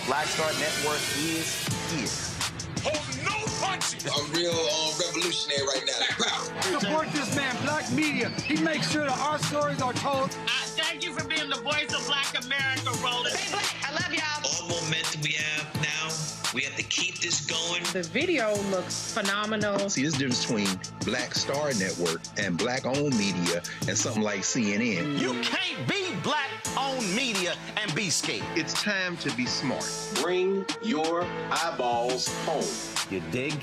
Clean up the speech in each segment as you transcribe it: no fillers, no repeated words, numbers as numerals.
Black Star Network is here. Hold no punches! I'm real revolutionary right now. Support this man, Black Media. He makes sure that our stories are told. Thank you for being the voice of Black America, Roland. Stay black. I love y'all. All momentum we have now, we have to keep this going. The video looks phenomenal. See, there's a difference between Black Star Network and Black-owned media and something like CNN. You can't be Black-owned media and be scared. It's time to be smart. Bring your eyeballs home. You dig?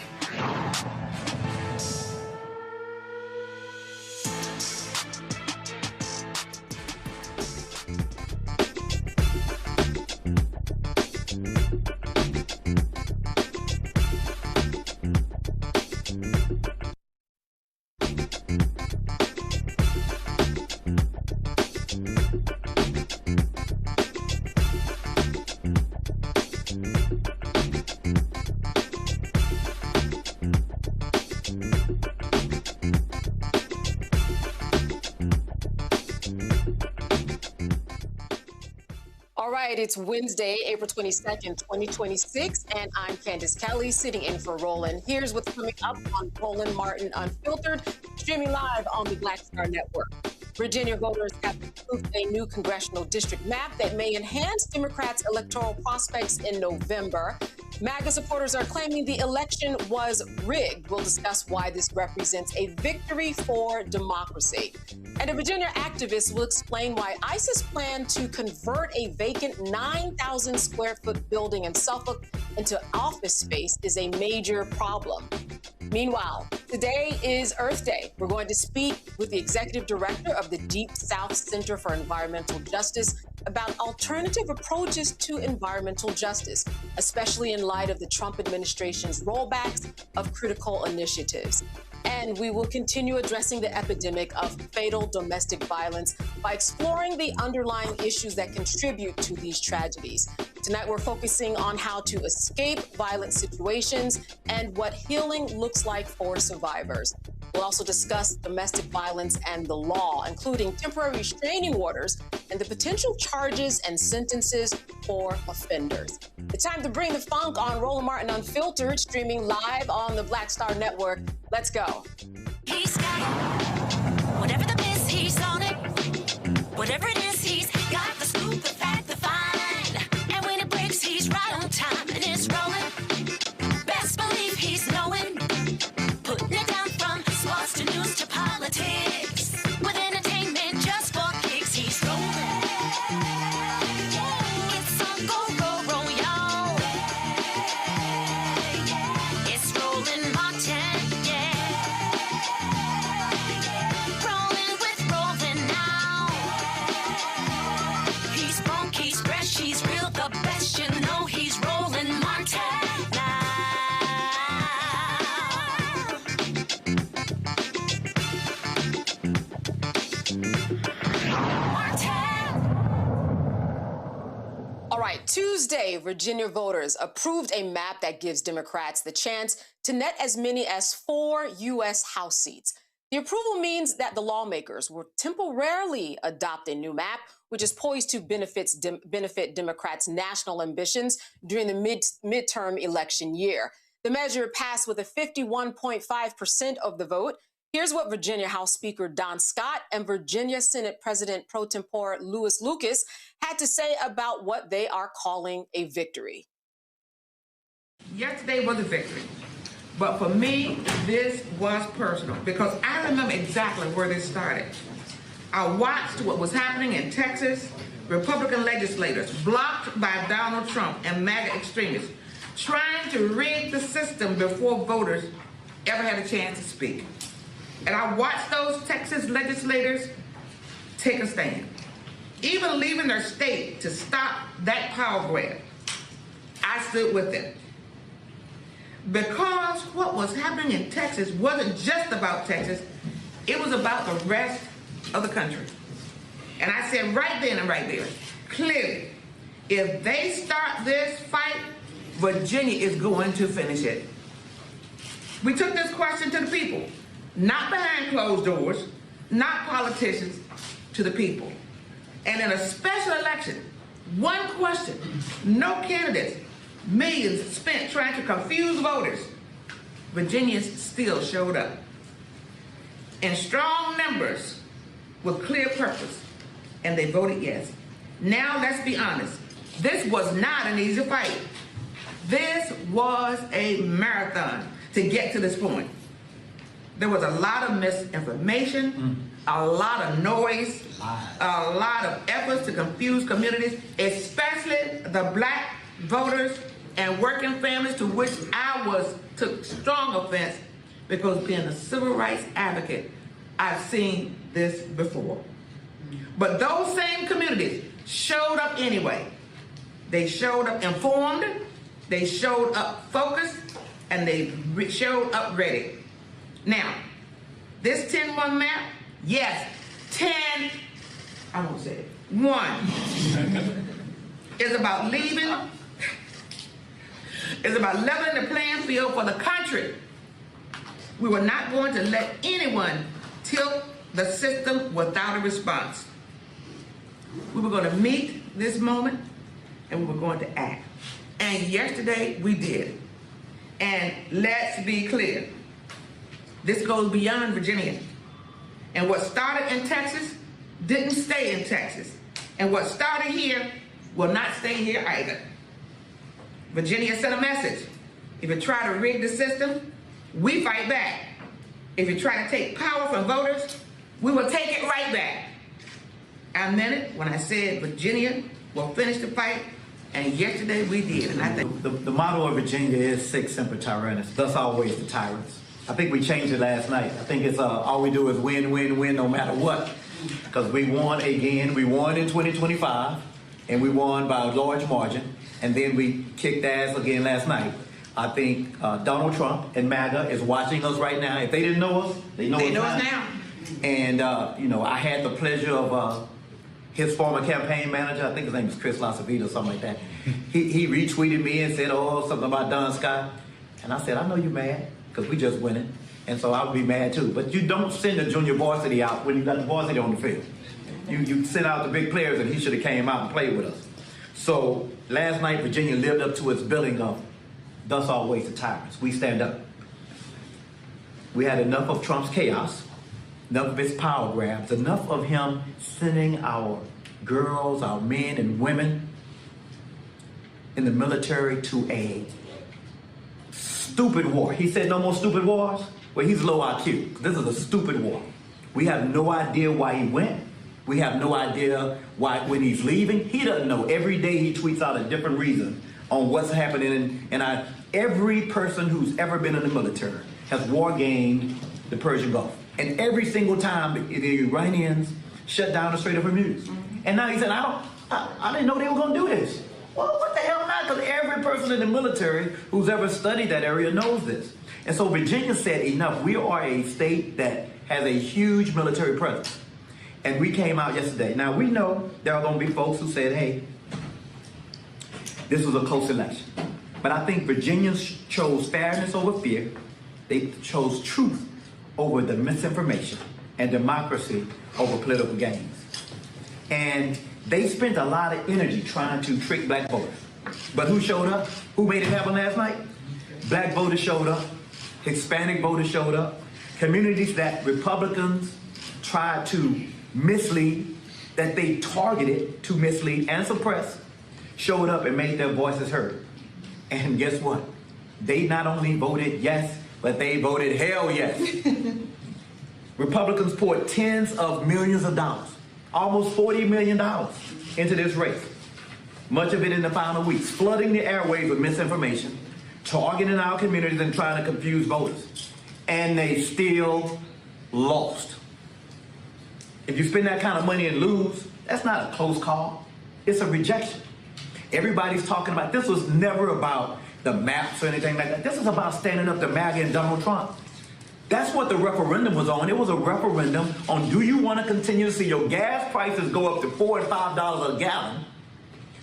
It's Wednesday, April 22nd, 2026, and I'm Candace Kelly, sitting in for Roland. Here's what's coming up on Roland Martin Unfiltered, streaming live on the Black Star Network. Virginia voters have approved a new congressional district map that may enhance Democrats' electoral prospects in November. MAGA supporters are claiming the election was rigged. We'll discuss why this represents a victory for democracy. And a Virginia activist will explain why ISIS planned to convert a vacant 9,000 square foot building in Suffolk into office space is a major problem. Meanwhile, today is Earth Day. We're going to speak with the executive director of the Deep South Center for Environmental Justice about alternative approaches to environmental justice, especially in light of the Trump administration's rollbacks of critical initiatives. And we will continue addressing the epidemic of fatal domestic violence by exploring the underlying issues that contribute to these tragedies. Tonight, we're focusing on how to escape violent situations and what healing looks like for survivors. We'll also discuss domestic violence and the law, including temporary restraining orders and the potential charges and sentences for offenders. It's time to bring the funk on Roland Martin Unfiltered, streaming live on the Black Star Network. Let's go. He's got it. Whatever the miss, he's on it. Whatever it is, he's got the scoop, the fact, the find. And when it breaks, he's right on time and it's rolling. Best believe he's knowing. Putting it down from sports to news to politics. With entertainment just for kicks, he's rolling. It's on roll, y'all. It's Roland Martin, yeah. Rolling with Roland now. He's funk, he's fresh, he's real, the best, you know he's Roland Martin now. All right, Tuesday, Virginia voters approved a map that gives Democrats the chance to net as many as 4 U.S. House seats. The approval means that the lawmakers will temporarily adopt a new map, which is poised to benefit Democrats' national ambitions during the midterm election year. The measure passed with a 51.5% of the vote. Here's what Virginia House Speaker Don Scott and Virginia Senate President pro tempore Louis Lucas had to say about what they are calling a victory. Yesterday was a victory, but for me, this was personal because I remember exactly where this started. I watched what was happening in Texas, Republican legislators blocked by Donald Trump and MAGA extremists trying to rig the system before voters ever had a chance to speak. And I watched those Texas legislators take a stand, even leaving their state to stop that power grab. I stood with them. Because what was happening in Texas wasn't just about Texas, it was about the rest of the country. And I said right then and right there, clearly, if they start this fight, Virginia is going to finish it. We took this question to the people, not behind closed doors, not politicians, to the people. And in a special election, one question, no candidates, millions spent trying to confuse voters, Virginians still showed up. In strong numbers with clear purpose, and they voted yes. Now let's be honest, this was not an easy fight. This was a marathon to get to this point. There was a lot of misinformation, a lot of noise, a lot of efforts to confuse communities, especially the black voters and working families, to which I took strong offense because being a civil rights advocate, I've seen this before. But those same communities showed up anyway. They showed up informed, they showed up focused, and they showed up ready. Now, this 10-1 map, yes, 10, I won't say it, 1 is about leveling the playing field for the country. We were not going to let anyone tilt the system without a response. We were going to meet this moment and we were going to act. And yesterday we did. And let's be clear, this goes beyond Virginia. And what started in Texas didn't stay in Texas. And what started here will not stay here either. Virginia sent a message. If you try to rig the system, we fight back. If you try to take power from voters, we will take it right back. I meant it when I said Virginia will finish the fight, and yesterday we did. And I think the motto of Virginia is Sic Semper Tyrannis, thus always the tyrants. I think we changed it last night. I think it's all we do is win, win, win, no matter what. Because we won again. We won in 2025, and we won by a large margin. And then we kicked ass again last night. I think Donald Trump and MAGA is watching us right now. If they didn't know us, they know us now. And you know, I had the pleasure of his former campaign manager, I think his name is Chris Lasavita or something like that. He retweeted me and said, oh, something about Don Scott. And I said, I know you're mad, because we just winning. And so I would be mad too. But you don't send a junior varsity out when you got the varsity on the field. You sent out the big players, and he should have came out and played with us. So last night, Virginia lived up to its billing of thus always the tyrants. We stand up. We had enough of Trump's chaos, enough of his power grabs, enough of him sending our girls, our men and women in the military to a stupid war. He said no more stupid wars. Well, he's low IQ. This is a stupid war. We have no idea why he went. We have no idea why when he's leaving. He doesn't know. Every day he tweets out a different reason on what's happening. And every person who's ever been in the military has war gamed the Persian Gulf. And every single time the Iranians shut down the Strait of Hormuz. And now he said, I didn't know they were going to do this. Well, what the hell not? Because every person in the military who's ever studied that area knows this. And so Virginia said, enough. We are a state that has a huge military presence. And we came out yesterday. Now, we know there are going to be folks who said, hey, this was a close election. But I think Virginians chose fairness over fear. They chose truth over the misinformation and democracy over political gains. And they spent a lot of energy trying to trick black voters. But who showed up? Who made it happen last night? Black voters showed up. Hispanic voters showed up. Communities that Republicans tried to mislead, that they targeted to mislead and suppress, showed up and made their voices heard. And guess what? They not only voted yes, but they voted hell yes. Republicans poured tens of millions of dollars, almost $40 million into this race. Much of it in the final weeks, flooding the airwaves with misinformation, targeting our communities and trying to confuse voters. And they still lost. If you spend that kind of money and lose, that's not a close call. It's a rejection. Everybody's talking about, this was never about the maps or anything like that. This is about standing up to MAGA and Donald Trump. That's what the referendum was on. It was a referendum on, do you want to continue to see your gas prices go up to $4 and $5 a gallon?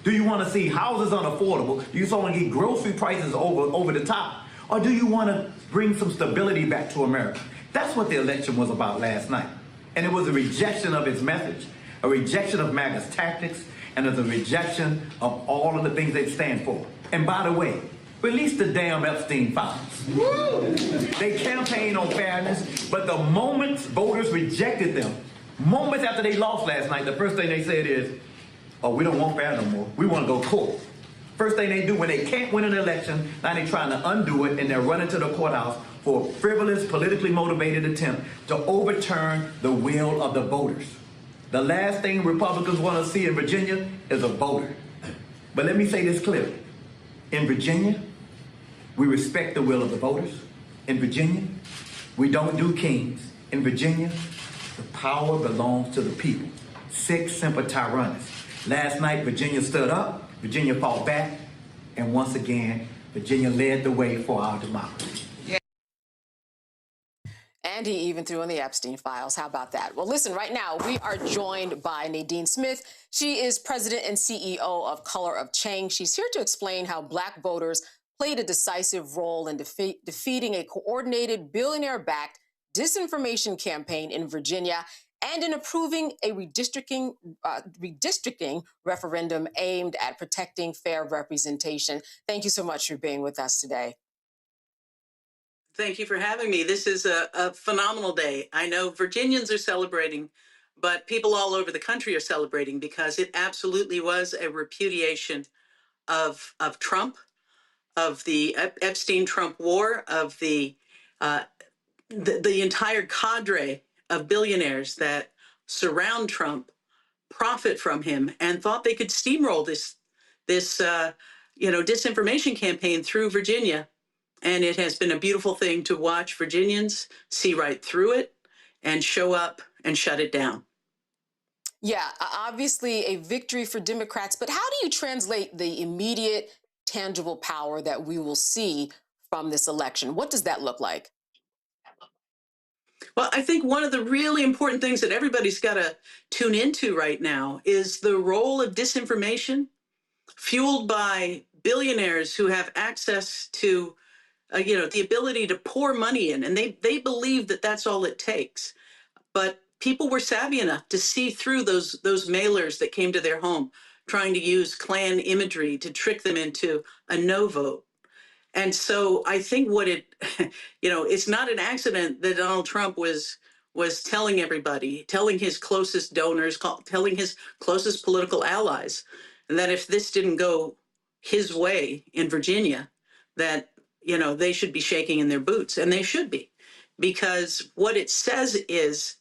Do you want to see houses unaffordable? Do you want to get grocery prices over the top? Or do you want to bring some stability back to America? That's what the election was about last night. And it was a rejection of its message, a rejection of MAGA's tactics, and a rejection of all of the things they stand for. And by the way, release the damn Epstein files. They campaigned on fairness, but the moment voters rejected them, moments after they lost last night, the first thing they said is, oh, we don't want fair no more. We want to go court. First thing they do when they can't win an election, now they're trying to undo it, and they're running to the courthouse for a frivolous, politically motivated attempt to overturn the will of the voters. The last thing Republicans want to see in Virginia is a voter. But let me say this clearly. In Virginia, we respect the will of the voters. In Virginia, we don't do kings. In Virginia, the power belongs to the people. Sic semper tyrannis. Last night, Virginia stood up, Virginia fought back, and once again, Virginia led the way for our democracy. And he even threw in the Epstein files. How about that? Well, listen, right now we are joined by Nadine Smith. She is president and CEO of Color of Change. She's here to explain how black voters played a decisive role in defeating a coordinated billionaire-backed disinformation campaign in Virginia and in approving a redistricting referendum aimed at protecting fair representation. Thank you so much for being with us today. Thank you for having me. This is a phenomenal day. I know Virginians are celebrating, but people all over the country are celebrating because it absolutely was a repudiation of Trump, of the Epstein-Trump war, of the entire cadre of billionaires that surround Trump, profit from him, and thought they could steamroll this disinformation campaign through Virginia. And it has been a beautiful thing to watch Virginians see right through it and show up and shut it down. Yeah, obviously a victory for Democrats, but how do you translate the immediate, tangible power that we will see from this election? What does that look like? Well, I think one of the really important things that everybody's got to tune into right now is the role of disinformation fueled by billionaires who have access to the ability to pour money in, and they believe that that's all it takes. But people were savvy enough to see through those mailers that came to their home, trying to use Klan imagery to trick them into a no vote. And so I think what it, it's not an accident that Donald Trump was telling everybody, telling his closest donors, telling his closest political allies, and that if this didn't go his way in Virginia, that, they should be shaking in their boots, and they should be, because what it says is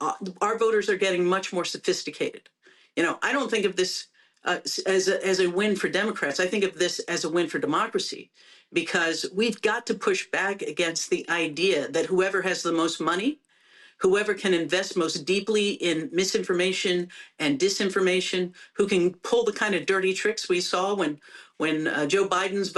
our voters are getting much more sophisticated. I don't think of this as a win for Democrats. I think of this as a win for democracy, because we've got to push back against the idea that whoever has the most money, whoever can invest most deeply in misinformation and disinformation, who can pull the kind of dirty tricks we saw when Joe Biden's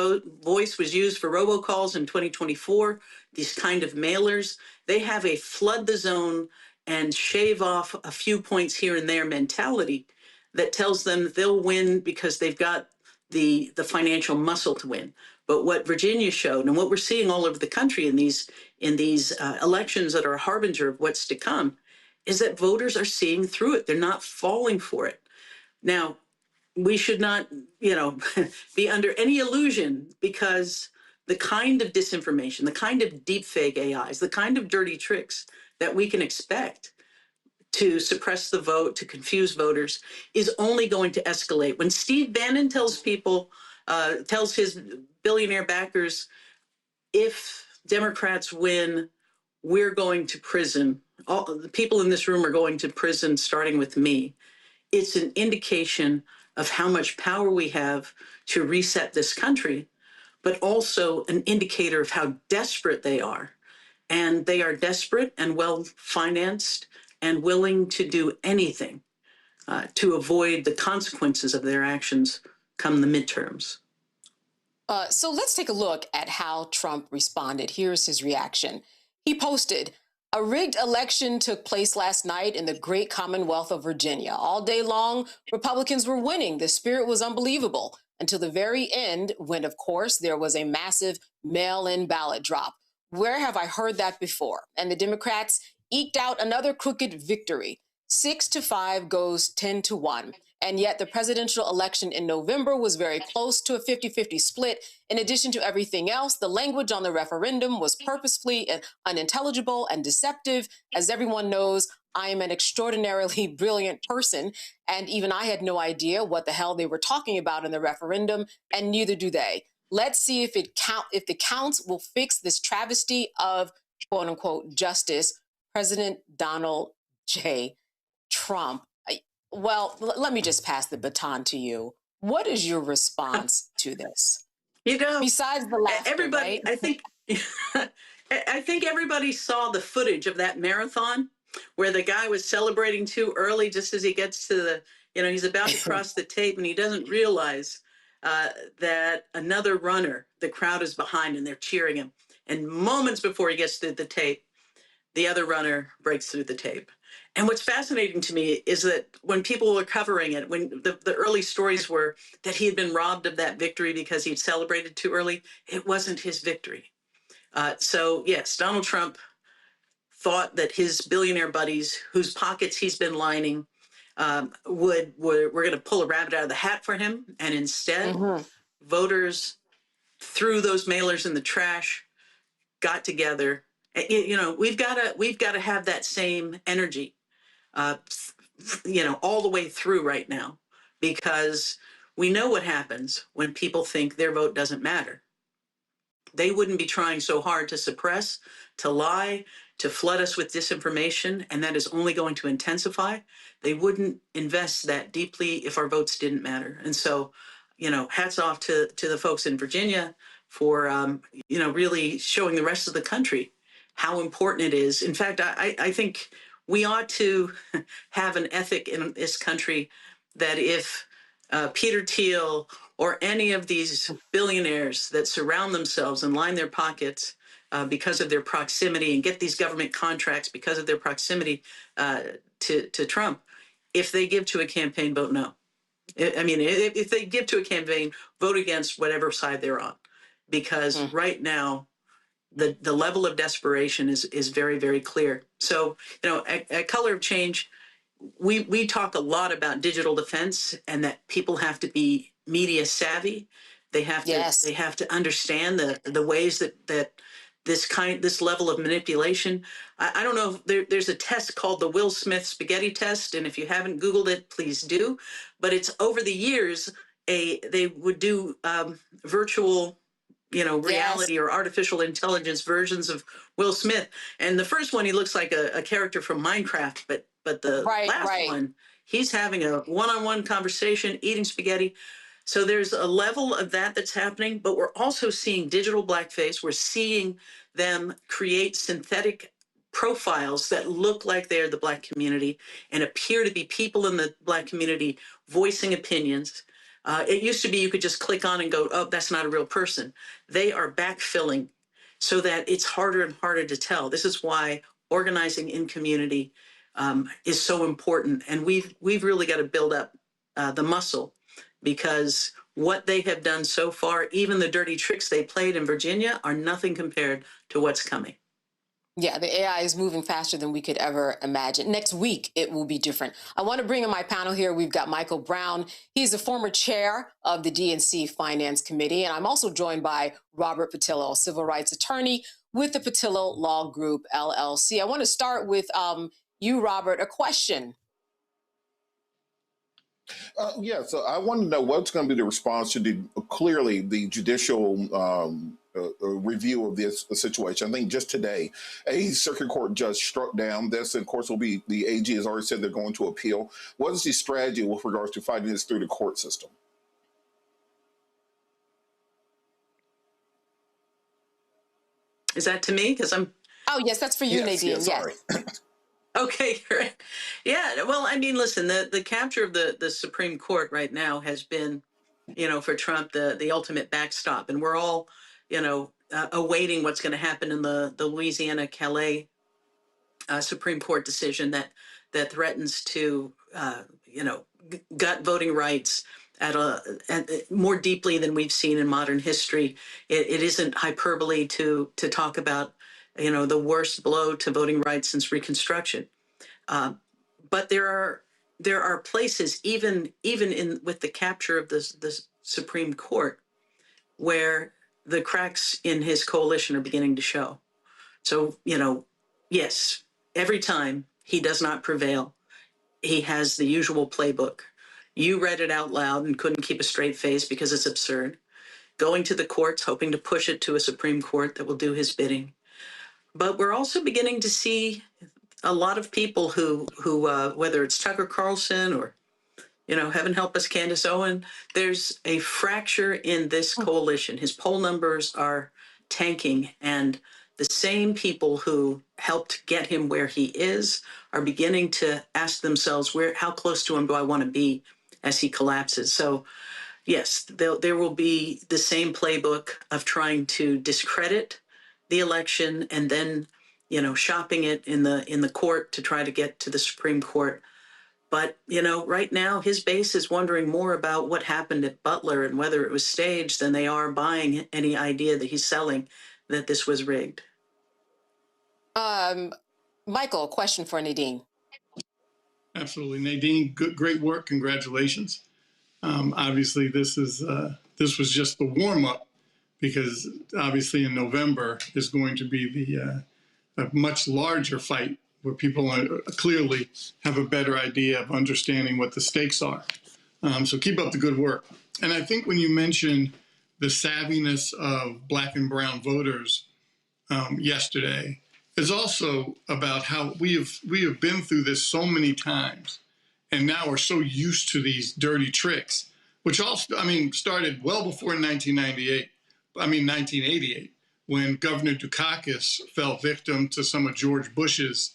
voice was used for robocalls in 2024, these kind of mailers, they have a flood the zone and shave off a few points here and there mentality that tells them they'll win because they've got the financial muscle to win. But what Virginia showed, and what we're seeing all over the country in these elections that are a harbinger of what's to come, is that voters are seeing through it. They're not falling for it. Now, we should not, be under any illusion, because the kind of disinformation, the kind of deepfake AIs, the kind of dirty tricks that we can expect to suppress the vote, to confuse voters, is only going to escalate. When Steve Bannon tells people, tells his billionaire backers, if Democrats win, we're going to prison. All the people in this room are going to prison, starting with me. It's an indication of how much power we have to reset this country, but also an indicator of how desperate they are. And they are desperate and well-financed and willing to do anything to avoid the consequences of their actions come the midterms. So let's take a look at how Trump responded. Here's his reaction. He posted, "A rigged election took place last night in the great Commonwealth of Virginia. All day long, Republicans were winning. The spirit was unbelievable until the very end, when, of course, there was a massive mail-in ballot drop. Where have I heard that before?" And the Democrats eked out another crooked victory. 6-5 goes 10-1. And yet the presidential election in November was very close to a 50-50 split. In addition to everything else, the language on the referendum was purposefully unintelligible and deceptive. As everyone knows, I am an extraordinarily brilliant person, and even I had no idea what the hell they were talking about in the referendum, and neither do they. Let's see if the counts will fix this travesty of quote unquote justice. President Donald J. Trump. Well, let me just pass the baton to you. What is your response to this? Besides the laughter, everybody, right? I think everybody saw the footage of that marathon where the guy was celebrating too early, just as he gets to the, he's about to cross the tape, and he doesn't realize that another runner, the crowd is behind, and they're cheering him. And moments before he gets to the tape, the other runner breaks through the tape. And what's fascinating to me is that when people were covering it, when the early stories were that he had been robbed of that victory because he'd celebrated too early, it wasn't his victory. So yes, Donald Trump thought that his billionaire buddies, whose pockets he's been lining, were going to pull a rabbit out of the hat for him, and instead, voters threw those mailers in the trash, got together. We've got to have that same energy, all the way through right now, because we know what happens when people think their vote doesn't matter. They wouldn't be trying so hard to suppress, to lie, to flood us with disinformation, and that is only going to intensify. They wouldn't invest that deeply if our votes didn't matter. And so, hats off to the folks in Virginia for, really showing the rest of the country how important it is. In fact, I think we ought to have an ethic in this country that if Peter Thiel or any of these billionaires that surround themselves and line their pockets because of their proximity and get these government contracts because of their proximity to Trump, if they give to a campaign, vote no. I mean, if they give to a campaign, vote against whatever side they're on. Because right now, the level of desperation is very, very clear. So, at Color of Change, we talk a lot about digital defense and that people have to be media savvy. They have to understand the ways that this level of manipulation. I don't know if there's a test called the Will Smith spaghetti test, and if you haven't Googled it, please do. But it's over the years, they would do virtual, reality or artificial intelligence versions of Will Smith. And the first one, he looks like a character from Minecraft, but the last one, he's having a one-on-one conversation, eating spaghetti. So there's a level of that's happening, but we're also seeing digital blackface. We're seeing them create synthetic profiles that look like they're the Black community and appear to be people in the Black community voicing opinions. It used to be you could just click on and go, oh, that's not a real person. They are backfilling so that it's harder and harder to tell. This is why organizing in community is so important. And we've really got to build up the muscle, because what they have done so far, even the dirty tricks they played in Virginia, are nothing compared to what's coming. Yeah, the AI is moving faster than we could ever imagine. Next week, it will be different. I want to bring in my panel here. We've got Michael Brown. He's the former chair of the DNC Finance Committee. And I'm also joined by Robert Patillo, a civil rights attorney with the Patillo Law Group, LLC. I want to start with you, Robert, a question. Yeah, so I want to know what's going to be the response to clearly the judicial review of this situation. I think just today, a circuit court judge struck down this, and of course, the AG has already said they're going to appeal. What is the strategy with regards to fighting this through the court system? Is that to me? Because I'm. Oh, yes, that's for you, Nadine. Yes, sorry. Okay, great. Yeah, well, I mean, listen, the capture of the Supreme Court right now has been, for Trump, the ultimate backstop. And we're all, awaiting what's going to happen in the Louisiana Calais Supreme Court decision that threatens to, gut voting rights at more deeply than we've seen in modern history. It isn't hyperbole to talk about the worst blow to voting rights since Reconstruction. But there are places, even with the capture of the Supreme Court, where the cracks in his coalition are beginning to show. So, yes, every time he does not prevail, he has the usual playbook. You read it out loud and couldn't keep a straight face because it's absurd. Going to the courts, hoping to push it to a Supreme Court that will do his bidding. But we're also beginning to see a lot of people who whether it's Tucker Carlson or, heaven help us, Candace Owen, there's a fracture in this coalition. His poll numbers are tanking, and the same people who helped get him where he is are beginning to ask themselves, how close to him do I want to be as he collapses? So, yes, there will be the same playbook of trying to discredit the election and then, shopping it in the court to try to get to the Supreme Court. But, right now his base is wondering more about what happened at Butler and whether it was staged than they are buying any idea that he's selling that this was rigged. Michael, a question for Nadine. Absolutely. Nadine, great work. Congratulations. Obviously, this was just the warm-up, because obviously in November is going to be a much larger fight where people clearly have a better idea of understanding what the stakes are. So keep up the good work. And I think when you mentioned the savviness of Black and brown voters yesterday, is also about how we have been through this so many times, and now we're so used to these dirty tricks, which started well before 1988, when Governor Dukakis fell victim to some of George Bush's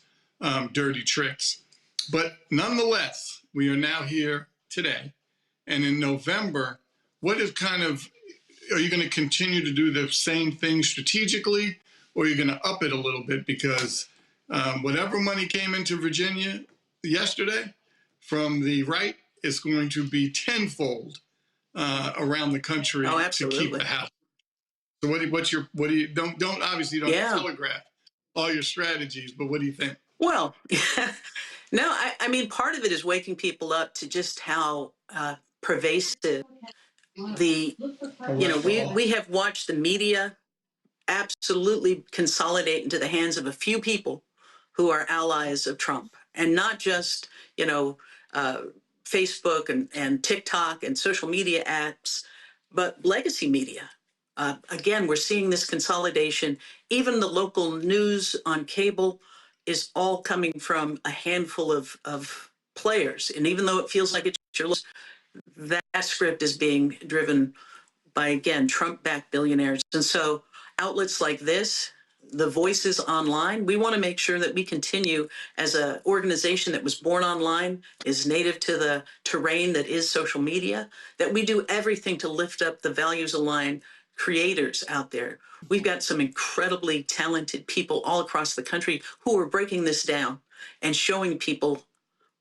dirty tricks. But nonetheless, we are now here today. And in November, are you going to continue to do the same thing strategically, or are you going to up it a little bit? Because whatever money came into Virginia yesterday from the right is going to be tenfold around the country to keep the house. So what do you don't obviously you don't telegraph all your strategies, but what do you think? Well, no, I mean, part of it is waking people up to just how pervasive we have watched the media absolutely consolidate into the hands of a few people who are allies of Trump, and not just, uh, Facebook and TikTok and social media apps, but legacy media. Again, we're seeing this consolidation. Even the local news on cable is all coming from a handful of players. And even though it feels like it's your, that script is being driven by, again, Trump-backed billionaires. And so outlets like this, the voices online, we want to make sure that we continue as an organization that was born online, is native to the terrain that is social media, that we do everything to lift up the values-aligned creators out there. We've got some incredibly talented people all across the country who are breaking this down and showing people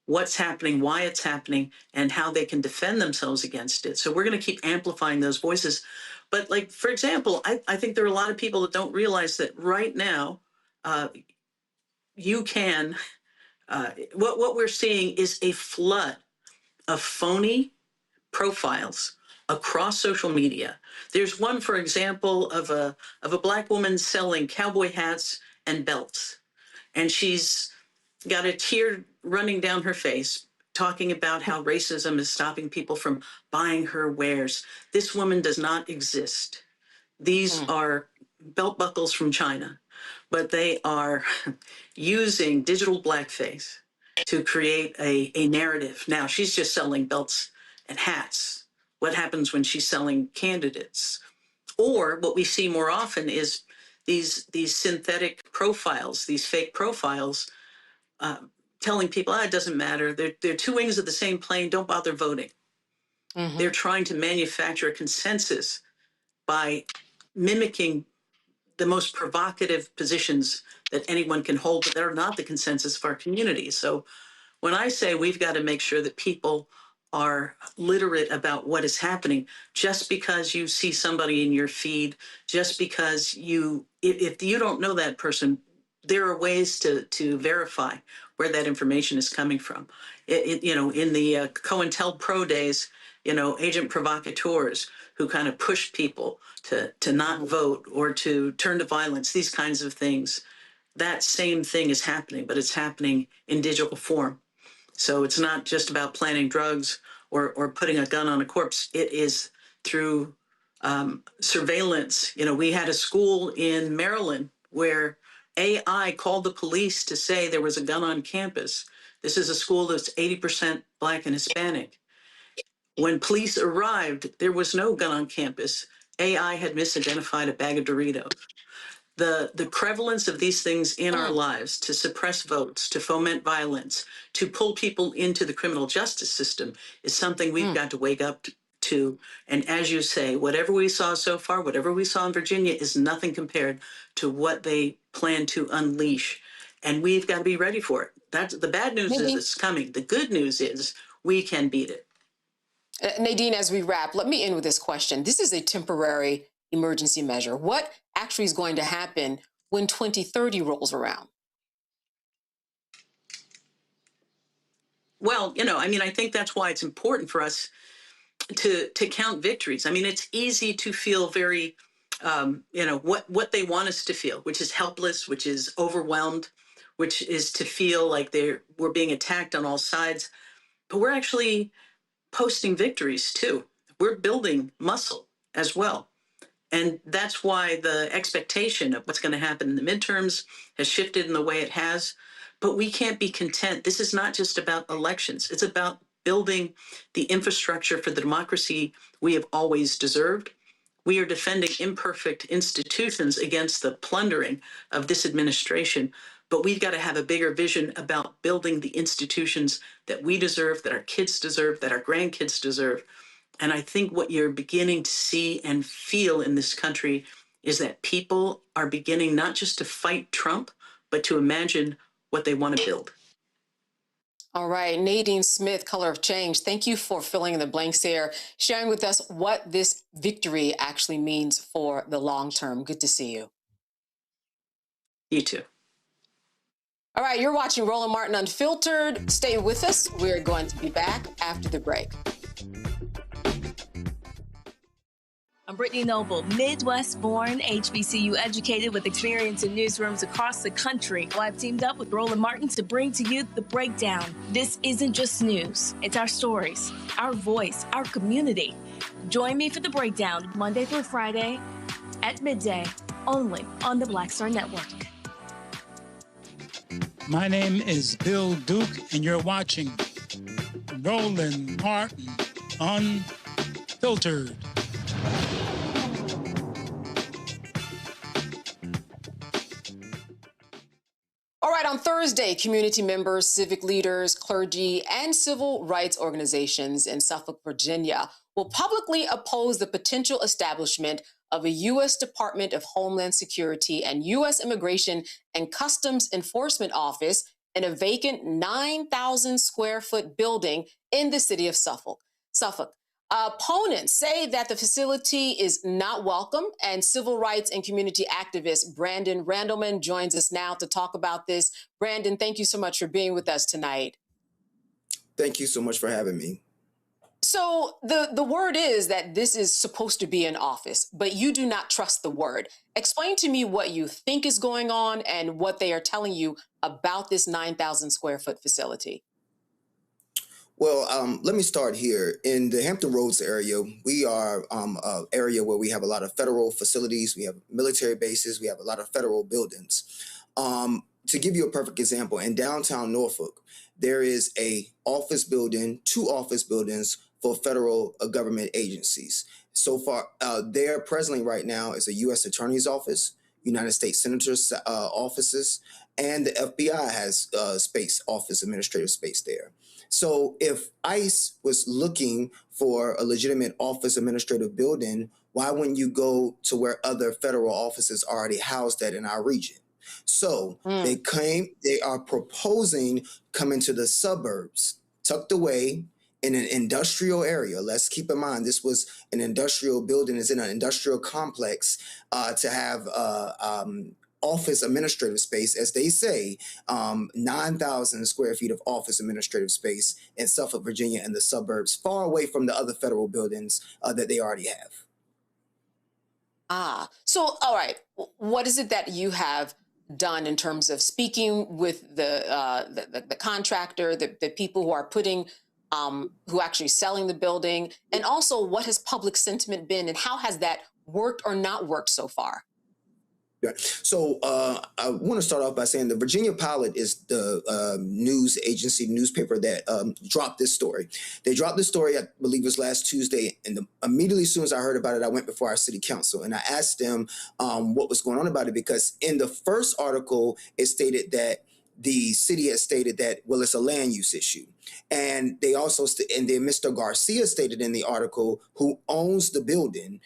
what's happening, why it's happening, and how they can defend themselves against it. So we're going to keep amplifying those voices. But like, for example, I think there are a lot of people that don't realize that right now, you can, what we're seeing is a flood of phony profiles across social media. There's one, for example, of a Black woman selling cowboy hats and belts. And she's got a tear running down her face, talking about how racism is stopping people from buying her wares. This woman does not exist. These are belt buckles from China, but they are using digital blackface to create a narrative. Now, she's just selling belts and hats. What happens when she's selling candidates? Or what we see more often is these synthetic profiles, these fake profiles, telling people, it doesn't matter. They're two wings of the same plane. Don't bother voting. They're trying to manufacture a consensus by mimicking the most provocative positions that anyone can hold, but they're not the consensus of our community. So when I say we've got to make sure that people are literate about what is happening, just because you see somebody in your feed, just because if you don't know that person, there are ways to verify where that information is coming from. In the COINTELPRO days, agent provocateurs who kind of push people to not vote or to turn to violence, these kinds of things. That same thing is happening, but it's happening in digital form. So it's not just about planting drugs or putting a gun on a corpse. It is through surveillance. We had a school in Maryland where AI called the police to say there was a gun on campus. This is a school that's 80% Black and Hispanic. When police arrived, there was no gun on campus. AI had misidentified a bag of Doritos. The prevalence of these things in our lives to suppress votes, to foment violence, to pull people into the criminal justice system is something we've got to wake up to. And as you say, whatever we saw so far, whatever we saw in Virginia is nothing compared to what they plan to unleash. And we've got to be ready for it. That's the bad news is it's coming. The good news is we can beat it. Nadine, as we wrap, let me end with this question. This is a temporary emergency measure. What actually is going to happen when 2030 rolls around? Well, I think that's why it's important for us to count victories. I mean, it's easy to feel very, what they want us to feel, which is helpless, which is overwhelmed, which is to feel like we're being attacked on all sides. But we're actually posting victories too. We're building muscle as well. And that's why the expectation of what's going to happen in the midterms has shifted in the way it has. But we can't be content. This is not just about elections. It's about building the infrastructure for the democracy we have always deserved. We are defending imperfect institutions against the plundering of this administration. But we've got to have a bigger vision about building the institutions that we deserve, that our kids deserve, that our grandkids deserve. And I think what you're beginning to see and feel in this country is that people are beginning not just to fight Trump, but to imagine what they want to build. All right, Nadine Smith, Color of Change, thank you for filling in the blanks here, sharing with us what this victory actually means for the long term. Good to see you. You too. All right, you're watching Roland Martin Unfiltered. Stay with us. We're going to be back after the break. I'm Brittany Noble, Midwest-born, HBCU educated with experience in newsrooms across the country. Well, I've teamed up with Roland Martin to bring to you The Breakdown. This isn't just news. It's our stories, our voice, our community. Join me for The Breakdown Monday through Friday at midday, only on the Black Star Network. My name is Bill Duke, and you're watching Roland Martin Unfiltered. All right, on Thursday, community members, civic leaders, clergy, and civil rights organizations in Suffolk, Virginia will publicly oppose the potential establishment of a U.S. Department of Homeland Security and U.S. Immigration and Customs Enforcement Office in a vacant 9,000 square foot building in the city of Suffolk. Opponents say that the facility is not welcome, and civil rights and community activist Brandon Randleman joins us now to talk about this. Brandon, thank you so much for being with us tonight. Thank you so much for having me. So the word is that this is supposed to be an office, but you do not trust the word. Explain to me what you think is going on and what they are telling you about this 9,000 square foot facility. Well, let me start here. In the Hampton Roads area, we are an area where we have a lot of federal facilities. We have military bases. We have a lot of federal buildings. To give you a perfect example, in downtown Norfolk, there is a office building, 2 office buildings for federal government agencies. So far, there presently right now is a U.S. Attorney's Office, United States Senators' offices, and the FBI has administrative space there. So if ICE was looking for a legitimate office administrative building, why wouldn't you go to where other federal offices already housed that in our region? So they are proposing coming to the suburbs, tucked away in an industrial area. Let's keep in mind, this was an industrial building, it's in an industrial complex to have office administrative space, as they say, 9,000 square feet of office administrative space in Suffolk, Virginia, and the suburbs, far away from the other federal buildings that they already have. So, all right, what is it that you have done in terms of speaking with the contractor, the people who are who actually selling the building, and also what has public sentiment been, and how has that worked or not worked so far? Yeah. So I want to start off by saying the Virginia Pilot is the news agency newspaper that dropped this story. They dropped this story, I believe it was last Tuesday, and immediately as soon as I heard about it, I went before our city council and I asked them what was going on about it, because in the first article, it stated that the city has stated that, well, it's a land use issue. And they also, and then Mr. Garcia stated in the article, who owns the building,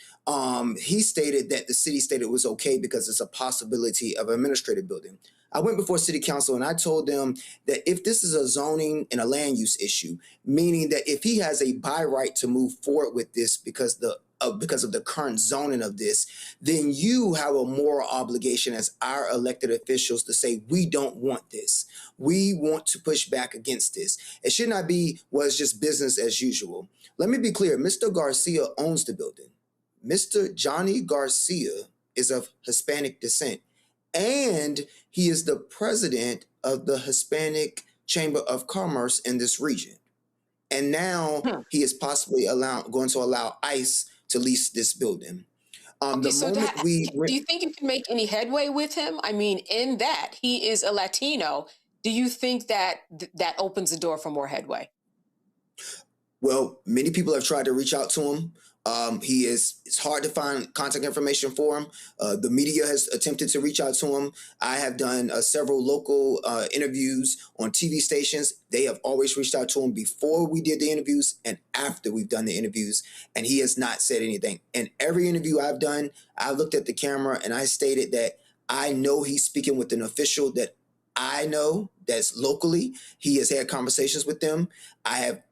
he stated that the city stated it was okay because it's a possibility of an administrative building. I went before city council and I told them that if this is a zoning and a land use issue, meaning that if he has a by right to move forward with this because of the current zoning of this, then you have a moral obligation as our elected officials to say, we don't want this. We want to push back against this. It should not be, well, it's just business as usual. Let me be clear. Mr. Garcia owns the building. Mr. Johnny Garcia is of Hispanic descent, and he is the president of the Hispanic Chamber of Commerce in this region. And now he is possibly going to allow ICE to lease this building. Do you think you can make any headway with him? I mean, in that he is a Latino, do you think that that opens the door for more headway? Well, many people have tried to reach out to him. It's hard to find contact information for him. The media has attempted to reach out to him. I have done several local interviews on TV stations. They have always reached out to him before we did the interviews and after we've done the interviews, and he has not said anything. In every interview I've done, I looked at the camera and I stated that I know he's speaking with an official that I know that's locally. He has had conversations with them. I have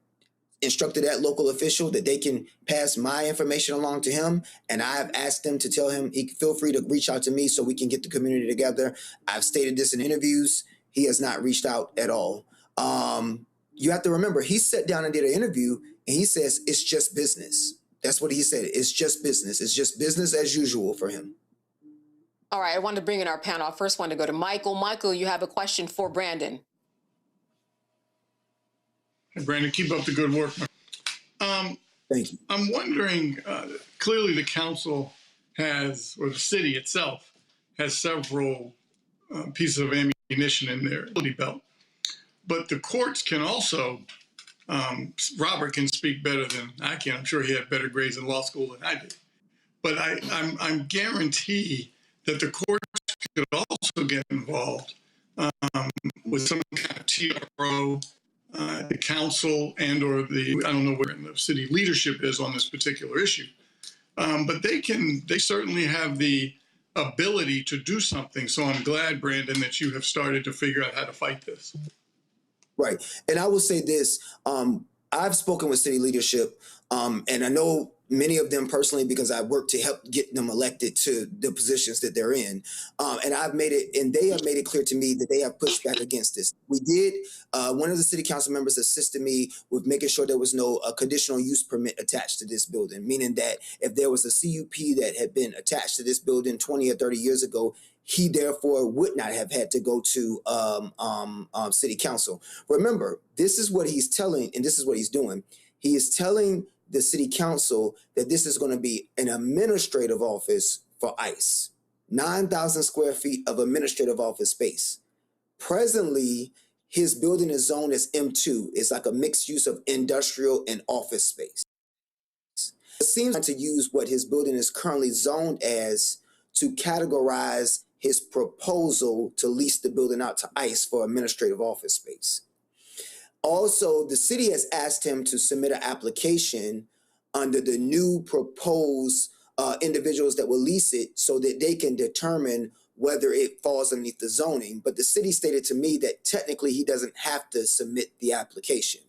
instructed that local official that they can pass my information along to him, and I have asked them to tell him he can feel free to reach out to me so we can get the community together. I've stated this in interviews. He has not reached out at all. You have to remember, he sat down and did an interview, and he says it's just business. That's what he said. It's just business. It's just business as usual for him. All right, I wanted to bring in our panel. I first want to go to Michael. Michael, you have a question for Brandon. Hey, Brandon, keep up the good work. Thank you. I'm wondering, clearly the council has, or the city itself, has several pieces of ammunition in their ability belt. But the courts can also, Robert can speak better than I can. I'm sure he had better grades in law school than I did. But I'm guarantee that the courts could also get involved with some kind of TRO, the council and or the, I don't know where the city leadership is on this particular issue. But they certainly have the ability to do something. So I'm glad, Brandon, that you have started to figure out how to fight this. Right. And I will say this, I've spoken with city leadership, and I know many of them personally because I work to help get them elected to the positions that they're in. And I've made it, and they have made it clear to me that they have pushed back against this. We did, one of the city council members assisted me with making sure there was no conditional use permit attached to this building, meaning that if there was a CUP that had been attached to this building 20 or 30 years ago, he therefore would not have had to go to city council. Remember, this is what he's telling, and this is what he's doing. He is telling the city council that this is going to be an administrative office for ICE, 9,000 square feet of administrative office space. Presently, his building is zoned as M2. It's like a mixed use of industrial and office space. It seems to use what his building is currently zoned as to categorize his proposal to lease the building out to ICE for administrative office space. Also, the city has asked him to submit an application under the new proposed individuals that will lease it so that they can determine whether it falls underneath the zoning. But the city stated to me that technically he doesn't have to submit the application.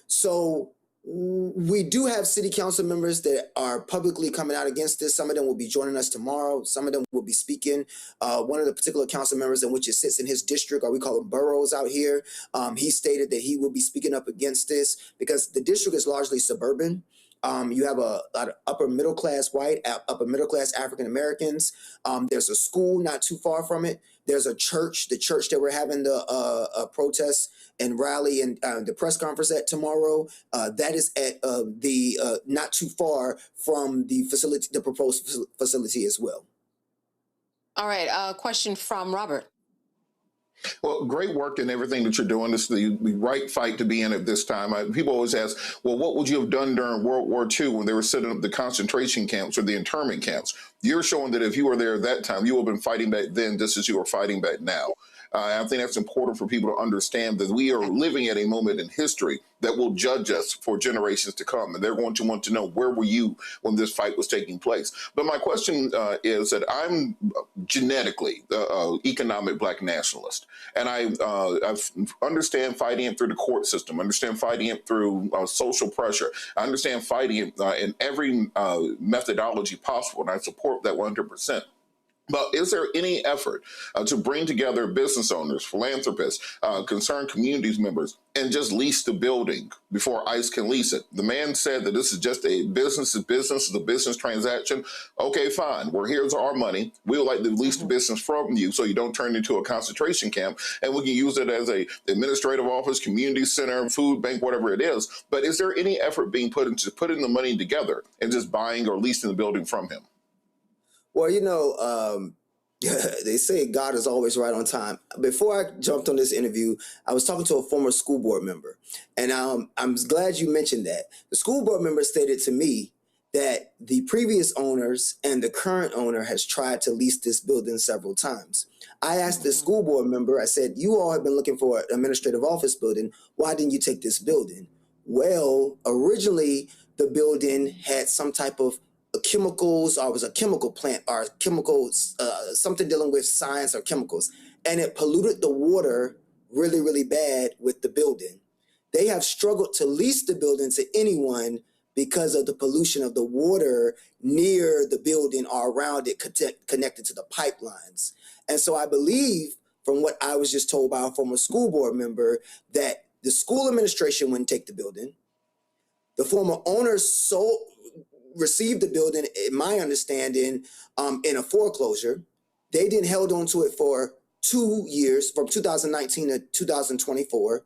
So we do have city council members that are publicly coming out against this. Some of them will be joining us tomorrow. Some of them will be speaking. One of the particular council members in which it sits in his district, or we call them boroughs out here, he stated that he will be speaking up against this because the district is largely suburban. You have a lot of upper middle class white, upper middle class African Americans. There's a school not too far from it. There's a church, the church that we're having the protest and rally and the press conference at tomorrow. That is at the not too far from the facility, the proposed facility as well. All right, question from Robert. Well, great work and everything that you're doing. This is the right fight to be in at this time. People always ask, well, what would you have done during World War II when they were setting up the concentration camps or the internment camps? You're showing that if you were there at that time, you would have been fighting back then just as you are fighting back now. I think that's important for people to understand that we are living at a moment in history that will judge us for generations to come. And they're going to want to know, where were you when this fight was taking place? But my question is that I'm genetically economic Black nationalist. And I understand fighting it through the court system, understand fighting it through social pressure. I understand fighting it in every methodology possible, and I support that 100%. But is there any effort to bring together business owners, philanthropists, concerned communities members, and just lease the building before ICE can lease it? The man said that this is just a business to business, it's a business transaction. Okay, fine. Well, here's our money. We would like to lease the business from you so you don't turn into a concentration camp, and we can use it as a administrative office, community center, food bank, whatever it is. But is there any effort being put into putting the money together and just buying or leasing the building from him? Well, you know, they say God is always right on time. Before I jumped on this interview, I was talking to a former school board member, and I'm glad you mentioned that. The school board member stated to me that the previous owners and the current owner has tried to lease this building several times. I asked the school board member, I said, you all have been looking for an administrative office building. Why didn't you take this building? Well, originally the building had some type of chemicals, or it was a chemical plant, or chemicals, something dealing with science or chemicals. and it polluted the water really, really bad with the building. They have struggled to lease the building to anyone because of the pollution of the water near the building or around it connected to the pipelines. And so I believe, from what I was just told by a former school board member, that the school administration wouldn't take the building. The former owners received the building, in my understanding, in a foreclosure. They then held on to it for 2 years, from 2019 to 2024.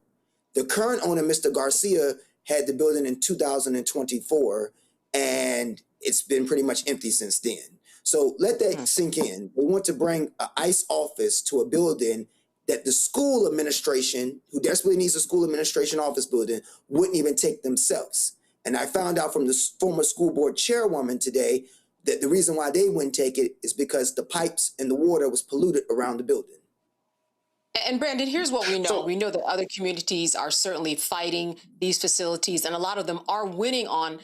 The current owner, Mr. Garcia, had the building in 2024, and it's been pretty much empty since then. So let that sink in. They want to bring an ICE office to a building that the school administration, who desperately needs a school administration office building, wouldn't even take themselves. And I found out from the former school board chairwoman today that the reason why they wouldn't take it is because the pipes and the water was polluted around the building. And Brandon, here's what we know. We know that other communities are certainly fighting these facilities, and a lot of them are winning on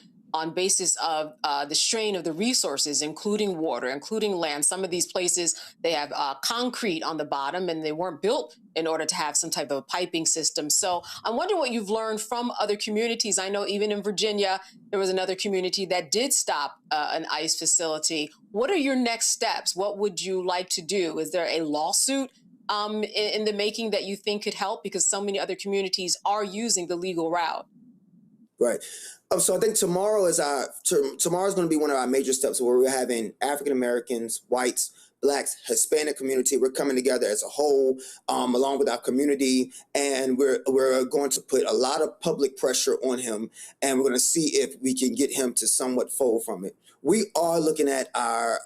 basis of the strain of the resources, including water, including land. Some of these places, they have concrete on the bottom, and they weren't built in order to have some type of piping system. So I wonder what you've learned from other communities. I know even in Virginia, there was another community that did stop an ICE facility. What are your next steps? What would you like to do? Is there a lawsuit in the making that you think could help? Because so many other communities are using the legal route. Right. So I think tomorrow is tomorrow's going to be one of our major steps where we're having African Americans, whites, Blacks, Hispanic community. We're coming together as a whole, along with our community, and we're going to put a lot of public pressure on him, and we're going to see if we can get him to somewhat fold from it. We are looking at our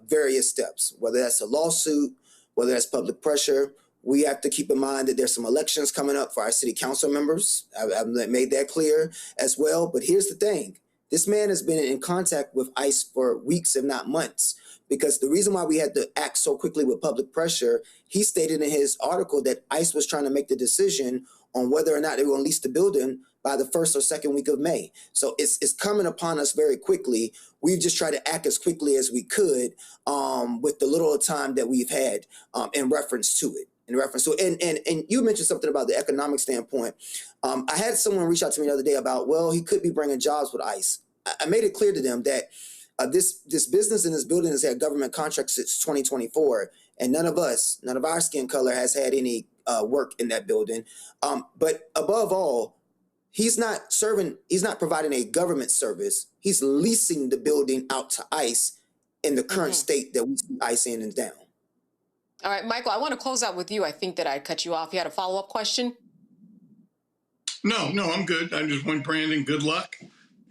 various steps, whether that's a lawsuit, whether that's public pressure. We have to keep in mind that there's some elections coming up for our city council members. I've made that clear as well. But here's the thing. This man has been in contact with ICE for weeks, if not months, because the reason why we had to act so quickly with public pressure, he stated in his article that ICE was trying to make the decision on whether or not they were going to lease the building by the first or second week of May. So it's coming upon us very quickly. We've just tried to act as quickly as we could with the little time that we've had in reference to it. And you mentioned something about the economic standpoint. I had someone reach out to me the other day about, well, he could be bringing jobs with ICE. I made it clear to them that this business in this building has had government contracts since 2024, and none of our skin color has had any work in that building. But above all, he's not providing a government service. He's leasing the building out to ICE in the current state that we see ICE in and down. All right, Michael, I want to close out with you. I think that I cut you off. You had a follow-up question? No, I'm good. I just want Brandon good luck,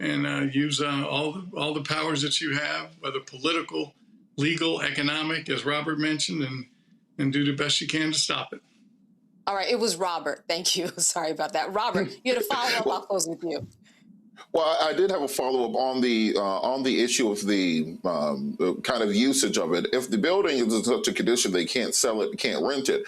and use all the powers that you have, whether political, legal, economic, as Robert mentioned, and do the best you can to stop it. All right, it was Robert. Thank you. Sorry about that. Robert, you had a follow-up. I'll close with you. Well, I did have a follow-up on the issue of the kind of usage of it. If the building is in such a condition they can't sell it, can't rent it,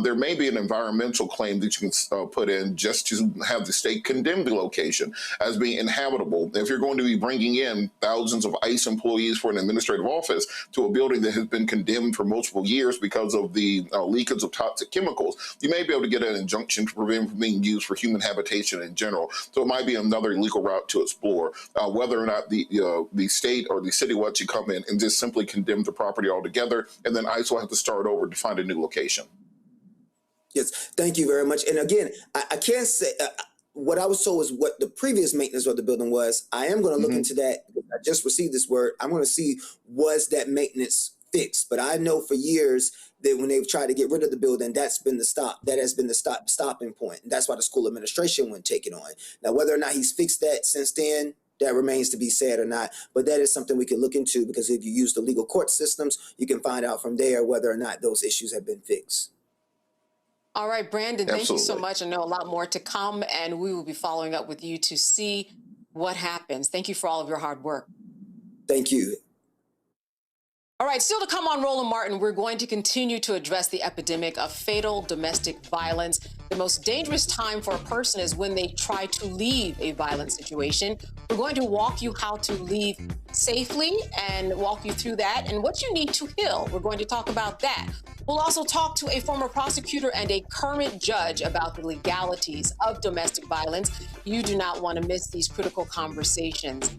there may be an environmental claim that you can put in just to have the state condemn the location as being inhabitable. If you're going to be bringing in thousands of ICE employees for an administrative office to a building that has been condemned for multiple years because of the leakage of toxic chemicals, you may be able to get an injunction to prevent from being used for human habitation in general. So it might be another legal route to explore whether or not the state or the city will actually come in and just simply condemn the property altogether, and then ICE will have to start over to find a new location. Yes, thank you very much. And again, I can't say what I was told was what the previous maintenance of the building was. I am going to look into that. I just received this word. I'm going to see, was that maintenance fixed? But I know for years that when they've tried to get rid of the building, that's been the stop. That has been the stopping point. And that's why the school administration wouldn't take it on. Now, whether or not he's fixed that since then, that remains to be said or not. But that is something we can look into, because if you use the legal court systems, you can find out from there whether or not those issues have been fixed. All right, Brandon, thank Absolutely. you so much. I know a lot more to come, and we will be following up with you to see what happens. Thank you for all of your hard work. Thank you. All right, still to come on Roland Martin, we're going to continue to address the epidemic of fatal domestic violence. The most dangerous time for a person is when they try to leave a violent situation. We're going to walk you how to leave safely and walk you through that and what you need to heal. We're going to talk about that. We'll also talk to a former prosecutor and a current judge about the legalities of domestic violence. You do not want to miss these critical conversations.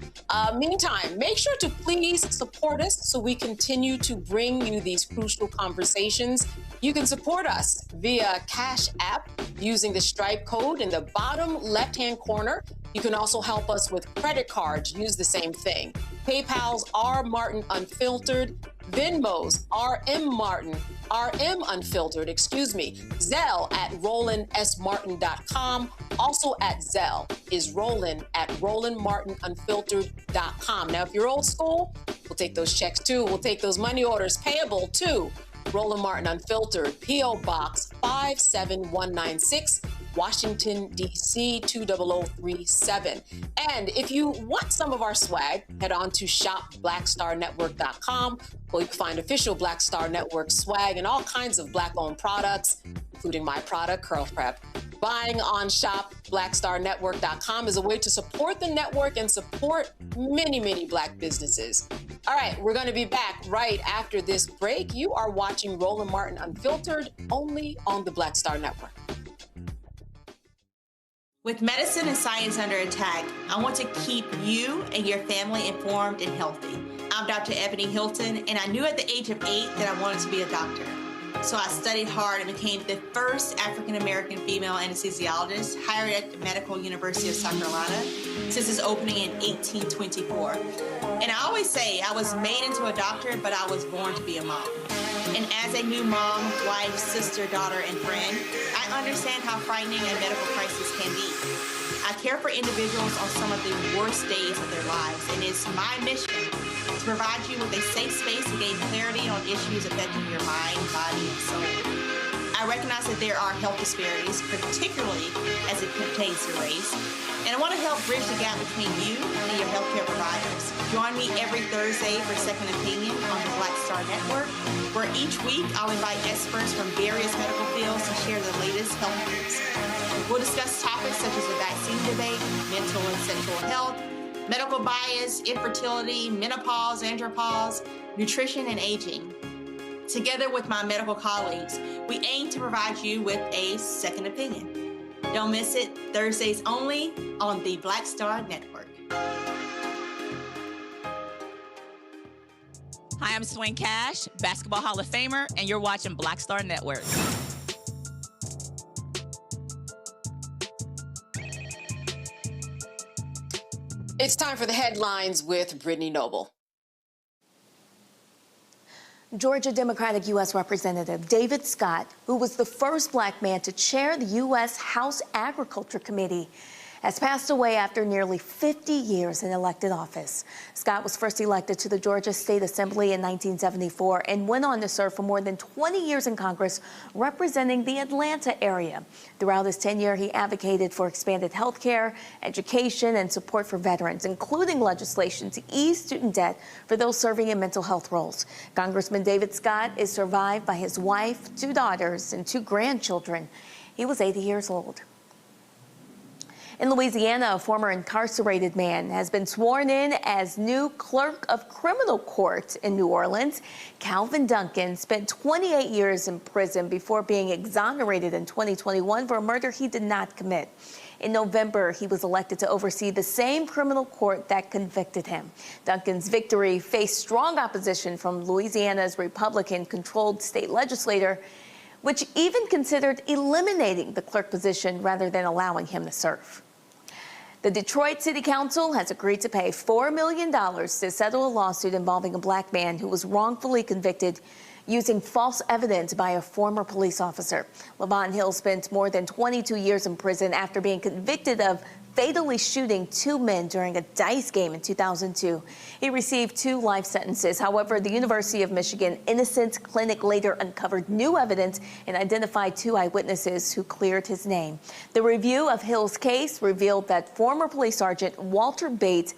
Meantime, make sure to please support us so we continue to bring you these crucial conversations. You can support us via Cash App using the Stripe code in the bottom left-hand corner. You can also help us with credit cards. Use the same thing. PayPal's R Martin Unfiltered, Venmo's RM Unfiltered, Zelle at RolandSMartin.com. Also at Zelle is Roland at RolandMartinUnfiltered.com. Now, if you're old school, we'll take those checks too. We'll take those money orders payable too. Roland Martin Unfiltered, P.O. Box 57196, Washington, D.C. 20037. And if you want some of our swag, head on to shopblackstarnetwork.com, where you can find official Black Star Network swag and all kinds of Black-owned products, including my product, Curl Prep. Buying on shopblackstarnetwork.com is a way to support the network and support many, many Black businesses. All right, we're going to be back right after this break. You are watching Roland Martin Unfiltered, only on the Black Star Network. With medicine and science under attack, I want to keep you and your family informed and healthy. I'm Dr. Ebony Hilton, and I knew at the age of 8 that I wanted to be a doctor. So I studied hard and became the first African-American female anesthesiologist hired at the Medical University of South Carolina since its opening in 1824. And I always say I was made into a doctor, but I was born to be a mom. And as a new mom, wife, sister, daughter, and friend, I understand how frightening a medical crisis can be. I care for individuals on some of the worst days of their lives, and it's my mission to provide you with a safe space to gain clarity on issues affecting your mind, body, and soul. I recognize that there are health disparities, particularly as it pertains to race, and I want to help bridge the gap between you and your healthcare providers. Join me every Thursday for Second Opinion on the Black Star Network, where each week I'll invite experts from various medical fields to share the latest health news. We'll discuss topics such as the vaccine debate, mental and sexual health, medical bias, infertility, menopause, andropause, nutrition, and aging. Together with my medical colleagues, we aim to provide you with a second opinion. Don't miss it, Thursdays only on the Black Star Network. Hi, I'm Swing Cash, Basketball Hall of Famer, and you're watching Black Star Network. It's time for the headlines with Brittany Noble. Georgia Democratic U.S. Representative David Scott, who was the first Black man to chair the U.S. House Agriculture Committee, has passed away after nearly 50 years in elected office. Scott was first elected to the Georgia State Assembly in 1974 and went on to serve for more than 20 years in Congress representing the Atlanta area. Throughout his tenure, he advocated for expanded health care, education, and support for veterans, including legislation to ease student debt for those serving in mental health roles. Congressman David Scott is survived by his wife, 2 daughters, and 2 grandchildren. He was 80 years old. In Louisiana, a former incarcerated man has been sworn in as new clerk of criminal court in New Orleans. Calvin Duncan spent 28 years in prison before being exonerated in 2021 for a murder he did not commit. In November, he was elected to oversee the same criminal court that convicted him. Duncan's victory faced strong opposition from Louisiana's Republican-controlled state legislature, which even considered eliminating the clerk position rather than allowing him to serve. The Detroit City Council has agreed to pay $4 million to settle a lawsuit involving a Black man who was wrongfully convicted using false evidence by a former police officer. Levon Hill spent more than 22 years in prison after being convicted of fatally shooting 2 men during a dice game in 2002. He received 2 life sentences. However, the University of Michigan Innocence Clinic later uncovered new evidence and identified 2 eyewitnesses who cleared his name. The review of Hill's case revealed that former police sergeant Walter Bates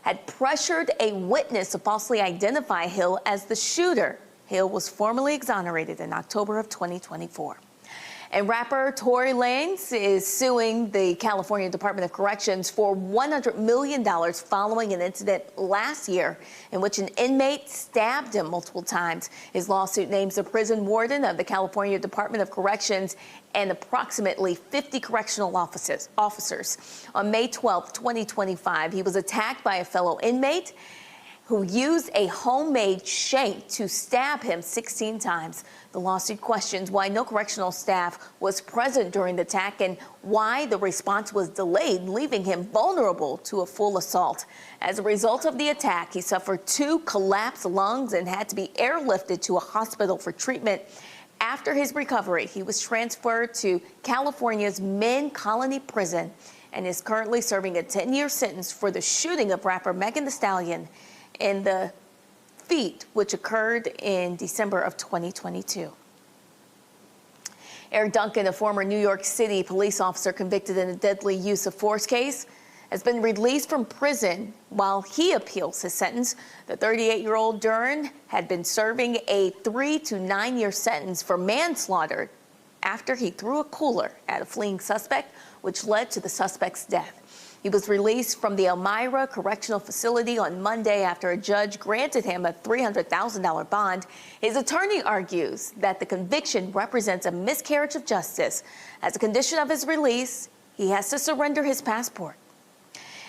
had pressured a witness to falsely identify Hill as the shooter. Hill was formally exonerated in October of 2024. And rapper Tory Lanez is suing the California Department of Corrections for $100 million following an incident last year in which an inmate stabbed him multiple times. His lawsuit names the prison warden of the California Department of Corrections and approximately 50 correctional officers. On May 12, 2025, he was attacked by a fellow inmate who used a homemade shank to stab him 16 times. The lawsuit questions why no correctional staff was present during the attack and why the response was delayed, leaving him vulnerable to a full assault. As a result of the attack, he suffered 2 collapsed lungs and had to be airlifted to a hospital for treatment. After his recovery, he was transferred to California's Men's Colony Prison and is currently serving a 10-year sentence for the shooting of rapper Megan Thee Stallion in the feet, which occurred in December of 2022. Eric Duncan, a former New York City police officer convicted in a deadly use of force case, has been released from prison while he appeals his sentence. The 38-year-old Duran had been serving a 3 to 9 year sentence for manslaughter after he threw a cooler at a fleeing suspect, which led to the suspect's death. He was released from the Elmira Correctional Facility on Monday after a judge granted him a $300,000 bond. His attorney argues that the conviction represents a miscarriage of justice. As a condition of his release, he has to surrender his passport.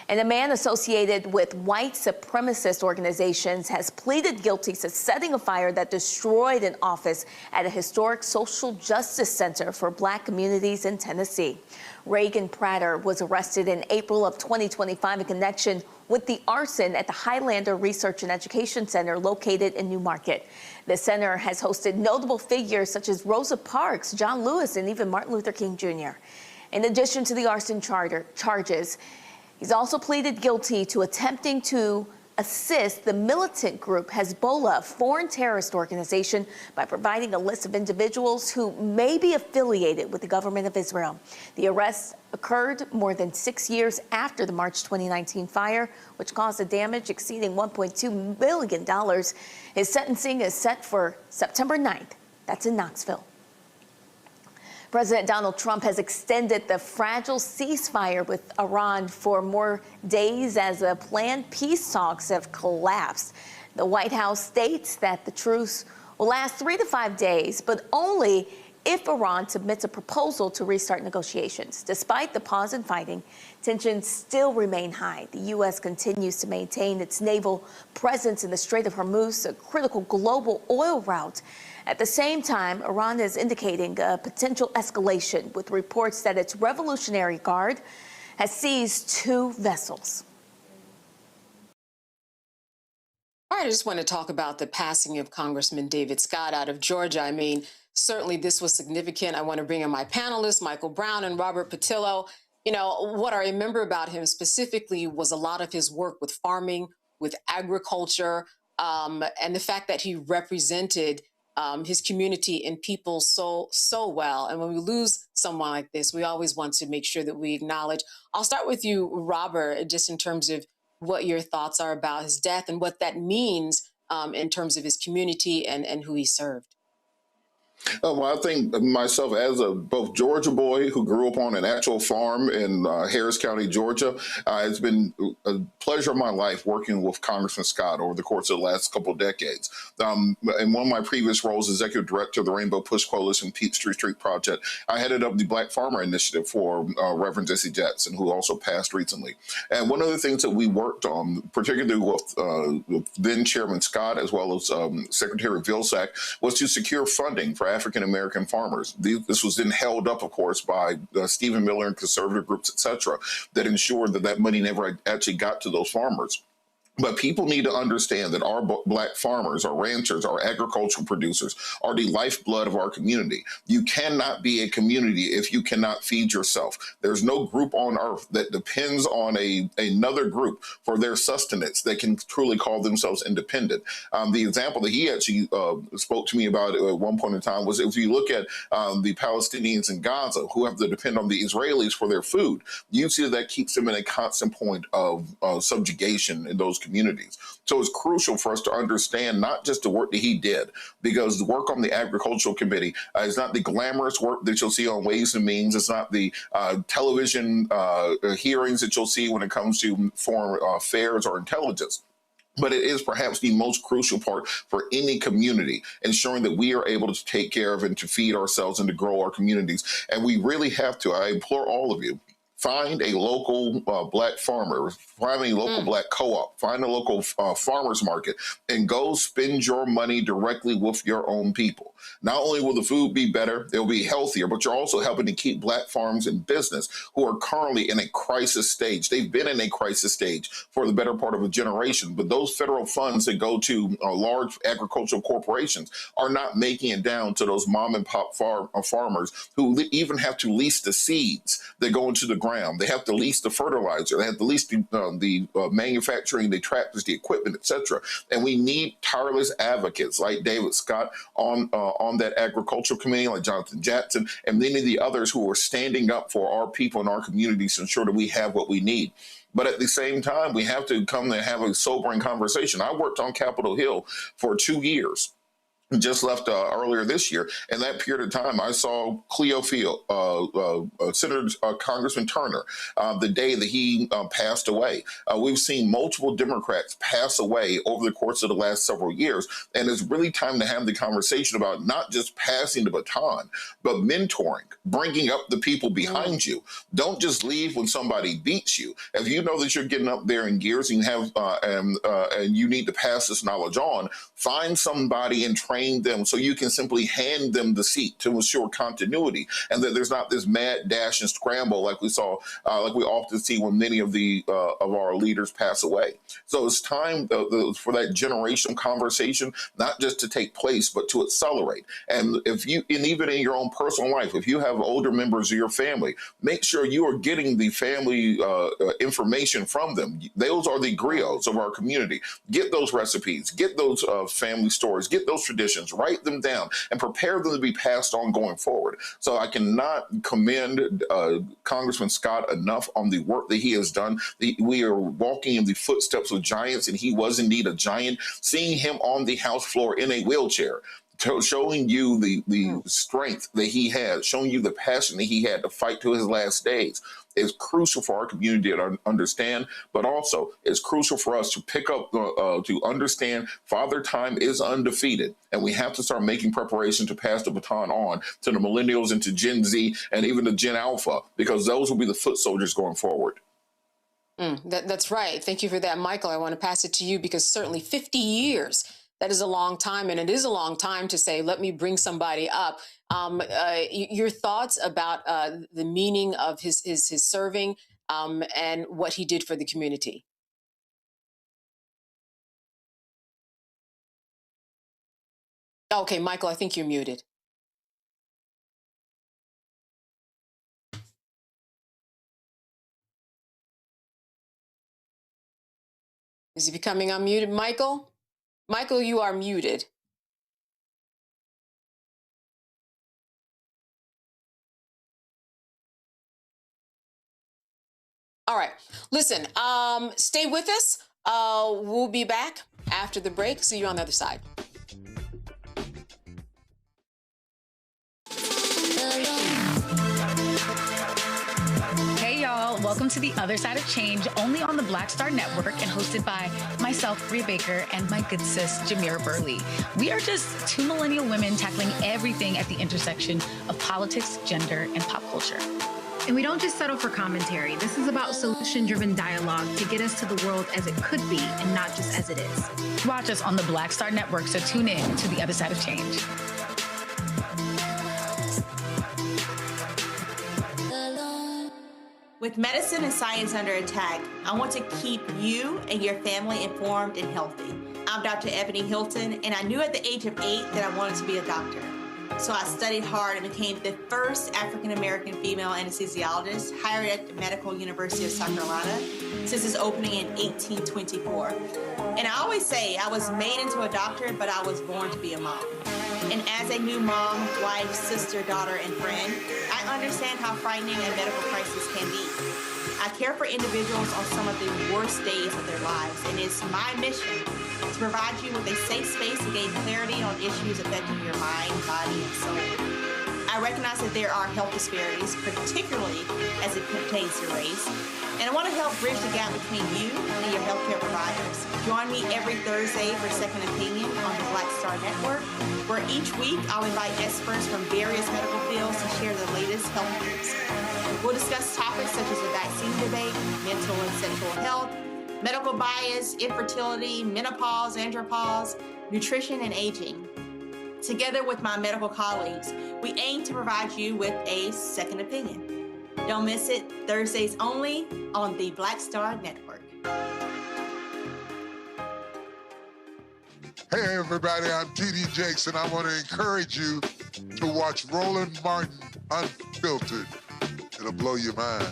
And a man associated with white supremacist organizations has pleaded guilty to setting a fire that destroyed an office at a historic social justice center for Black communities in Tennessee. Reagan Prater was arrested in April of 2025 in connection with the arson at the Highlander Research and Education Center located in Newmarket. The center has hosted notable figures such as Rosa Parks, John Lewis, and even Martin Luther King Jr. In addition to the arson charges, he's also pleaded guilty to attempting to assist the militant group Hezbollah, a foreign terrorist organization, by providing a list of individuals who may be affiliated with the government of Israel. The arrest occurred more than 6 years after the March 2019 fire, which caused a damage exceeding $1.2 million. His sentencing is set for September 9th. That's in Knoxville. President Donald Trump has extended the fragile ceasefire with Iran for more days as the planned peace talks have collapsed. The White House states that the truce will last 3 to 5 days, but only if Iran submits a proposal to restart negotiations. Despite the pause in fighting, tensions still remain high. The U.S. continues to maintain its naval presence in the Strait of Hormuz, a critical global oil route. At the same time, Iran is indicating a potential escalation with reports that its Revolutionary Guard has seized 2 vessels. All right, I just want to talk about the passing of Congressman David Scott out of Georgia. I mean, certainly this was significant. I want to bring in my panelists, Michael Brown and Robert Patillo. You know, what I remember about him specifically was a lot of his work with farming, with agriculture, and the fact that he represented his community and people so well. And when we lose someone like this, we always want to make sure that we acknowledge. I'll start with you, Robert, just in terms of what your thoughts are about his death and what that means in terms of his community and who he served. Well, I think myself, as a both Georgia boy who grew up on an actual farm in Harris County, Georgia, it's been a pleasure of my life working with Congressman Scott over the course of the last couple of decades. In one of my previous roles, executive director of the Rainbow Push Coalition Peachtree Street Project, I headed up the Black Farmer Initiative for Reverend Jesse Jackson, who also passed recently. And one of the things that we worked on, particularly with then Chairman Scott as well as Secretary Vilsack, was to secure funding for African-American farmers. This was then held up, of course, by Stephen Miller and conservative groups, et cetera, that ensured that that money never actually got to those farmers. But people need to understand that our Black farmers, our ranchers, our agricultural producers are the lifeblood of our community. You cannot be a community if you cannot feed yourself. There's no group on earth that depends on another group for their sustenance that can truly call themselves independent. The example that he actually spoke to me about at one point in time was if you look at the Palestinians in Gaza who have to depend on the Israelis for their food, you see that keeps them in a constant point of subjugation in those communities. So it's crucial for us to understand not just the work that he did, because the work on the Agricultural Committee is not the glamorous work that you'll see on Ways and Means. It's not the television hearings that you'll see when it comes to foreign affairs or intelligence. But it is perhaps the most crucial part for any community, ensuring that we are able to take care of and to feed ourselves and to grow our communities. And we really have to, I implore all of you, find a local black farmer, find a local black co-op, find a local farmer's market, and go spend your money directly with your own people. Not only will the food be better, it'll be healthier, but you're also helping to keep black farms in business who are currently in a crisis stage. They've been in a crisis stage for the better part of a generation, but those federal funds that go to large agricultural corporations are not making it down to those mom and pop farmers who even have to lease the seeds that go into the ground. They have to lease the fertilizer. They have to lease the manufacturing, the tractors, the equipment, etc. And we need tireless advocates like David Scott on that agricultural committee, like Jonathan Jackson, and many of the others who are standing up for our people and our communities to ensure that we have what we need. But at the same time, we have to come and have a sobering conversation. I worked on Capitol Hill for 2 years. Just left earlier this year. In that period of time, I saw Cleo Field, Senator Congressman Turner, the day that he passed away. We've seen multiple Democrats pass away over the course of the last several years. And it's really time to have the conversation about not just passing the baton, but mentoring, bringing up the people behind you. Don't just leave when somebody beats you. If you know that you're getting up there in gears and you have and you need to pass this knowledge on, find somebody and train them so you can simply hand them the seat to ensure continuity, and that there's not this mad dash and scramble like we saw, like we often see when many of our leaders pass away. So it's time for that generational conversation, not just to take place, but to accelerate. And even in your own personal life, if you have older members of your family, make sure you are getting the family information from them. Those are the griots of our community. Get those recipes, get those family stories, get those traditions, write them down, and prepare them to be passed on going forward. So I cannot commend Congressman Scott enough on the work that he has done. We are walking in the footsteps of giants, and he was indeed a giant. Seeing him on the House floor in a wheelchair, showing you the strength that he had, showing you the passion that he had to fight to his last days, is crucial for our community to understand, but also it's crucial for us to pick up, to understand Father Time is undefeated, and we have to start making preparation to pass the baton on to the millennials and to Gen Z and even to Gen Alpha, because those will be the foot soldiers going forward. That's right. Thank you for that, Michael. I want to pass it to you because certainly 50 years, that is a long time, and it is a long time to say, let me bring somebody up. Your thoughts about the meaning of his serving and what he did for the community. Okay, Michael, I think you're muted. Is he becoming unmuted, Michael? Michael, you are muted. All right. Listen, stay with us. We'll be back after the break. See you on the other side. Hey, y'all. Welcome to The Other Side of Change, only on the Black Star Network and hosted by myself, Rhea Baker, and my good sis, Jamira Burley. We are just two millennial women tackling everything at the intersection of politics, gender, and pop culture. And we don't just settle for commentary. This is about solution-driven dialogue to get us to the world as it could be and not just as it is. Watch us on the Black Star Network, so tune in to The Other Side of Change. With medicine and science under attack, I want to keep you and your family informed and healthy. I'm Dr. Ebony Hilton, and I knew at the age of 8 that I wanted to be a doctor. So I studied hard and became the first African-American female anesthesiologist hired at the Medical University of South Carolina since its opening in 1824. And I always say I was made into a doctor, but I was born to be a mom. And as a new mom, wife, sister, daughter, and friend, I understand how frightening a medical crisis can be. I care for individuals on some of the worst days of their lives, and it's my mission to provide you with a safe space to gain clarity on issues affecting your mind, body, and soul. I recognize that there are health disparities, particularly as it pertains to race, and I want to help bridge the gap between you and your healthcare providers. Join me every Thursday for Second Opinion on the Black Star Network, where each week I'll invite experts from various medical fields to share the latest health news. We'll discuss topics such as the vaccine debate, mental and sexual health, medical bias, infertility, menopause, andropause, nutrition, and aging. Together with my medical colleagues, we aim to provide you with a second opinion. Don't miss it, Thursdays only on the Black Star Network. Hey everybody, I'm T.D. Jakes, and I want to encourage you to watch Roland Martin Unfiltered. It'll blow your mind.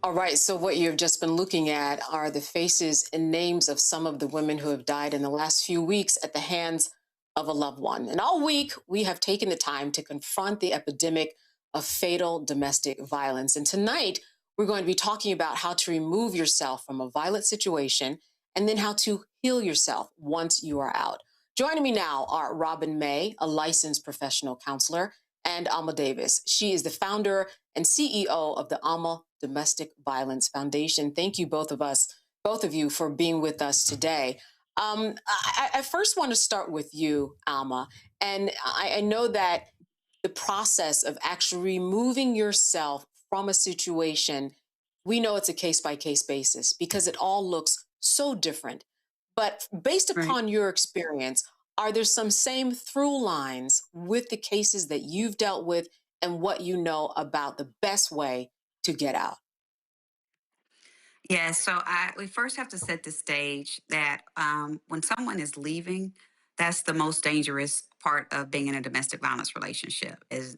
All right, so what you've just been looking at are the faces and names of some of the women who have died in the last few weeks at the hands of a loved one. And all week, we have taken the time to confront the epidemic of fatal domestic violence. And tonight, we're going to be talking about how to remove yourself from a violent situation and then how to heal yourself once you are out. Joining me now are Robin May, a licensed professional counselor, and Alma Davis. She is the founder and CEO of the Alma Domestic Violence Foundation. Thank you, both of you, for being with us today. I first want to start with you, Alma, and I know that the process of actually removing yourself from a situation, we know it's a case-by-case basis because it all looks so different. But based upon your experience, are there some same through lines with the cases that you've dealt with and what you know about the best way to get out? Yeah, so we first have to set the stage that when someone is leaving, that's the most dangerous part of being in a domestic violence relationship is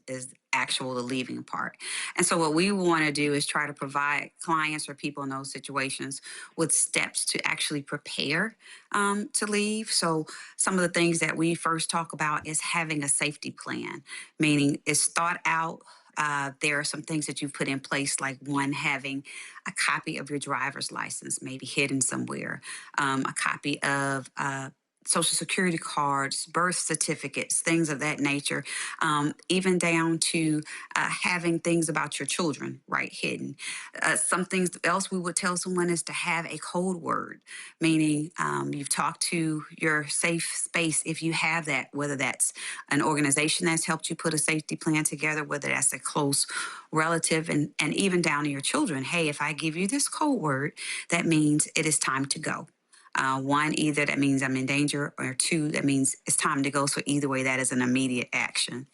actual the leaving part. And so what we want to do is try to provide clients or people in those situations with steps to actually prepare to leave. So some of the things that we first talk about is having a safety plan, meaning it's thought out. There are some things that you've put in place, like one, having a copy of your driver's license, maybe hidden somewhere, a copy of Social security cards, birth certificates, things of that nature, even down to having things about your children, right, hidden. Some things else we would tell someone is to have a code word, meaning you've talked to your safe space if you have that, whether that's an organization that's helped you put a safety plan together, whether that's a close relative, and even down to your children. Hey, if I give you this code word, that means it is time to go. One, either that means I'm in danger, or two, that means it's time to go. So either way, that is an immediate action.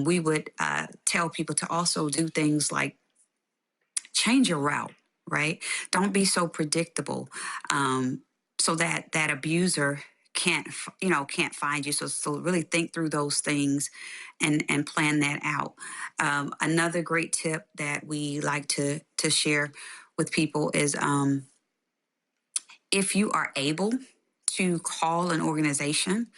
We would tell people to also do things like change your route, right? Don't be so predictable, so that that abuser can't find you. So really think through those things and plan that out. Another great tip that we like to share with people is if you are able to call an organization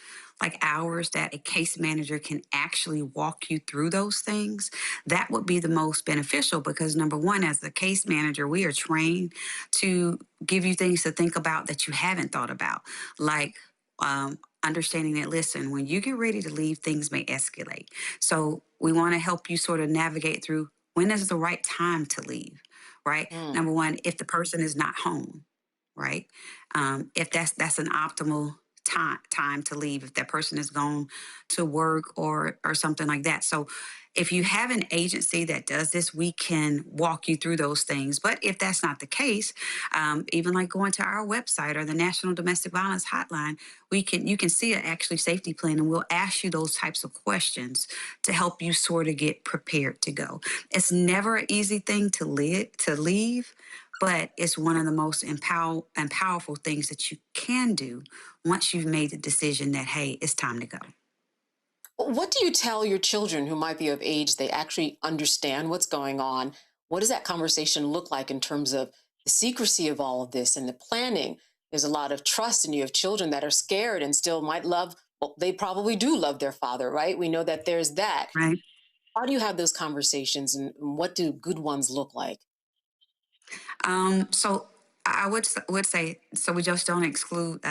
like ours that a case manager can actually walk you through those things, that would be the most beneficial because number one, as the case manager, we are trained to give you things to think about that you haven't thought about, like understanding that, listen, when you get ready to leave, things may escalate. So we want to help you sort of navigate through when is the right time to leave, right? Number one, if the person is not home, right? If that's an optimal time to leave, if that person is gone to work or something like that. So if you have an agency that does this, we can walk you through those things. But if that's not the case, even like going to our website or the National Domestic Violence Hotline, you can see an actually safety plan, and we'll ask you those types of questions to help you sort of get prepared to go. It's never an easy thing to leave, but it's one of the most powerful things that you can do once you've made the decision that, hey, it's time to go. What do you tell your children who might be of age, they actually understand what's going on? What does that conversation look like in terms of the secrecy of all of this and the planning? There's a lot of trust, and you have children that are scared and still might love, well, they probably do love their father, right? We know that there's that. Right. How do you have those conversations, and what do good ones look like? So I would say, so we just don't exclude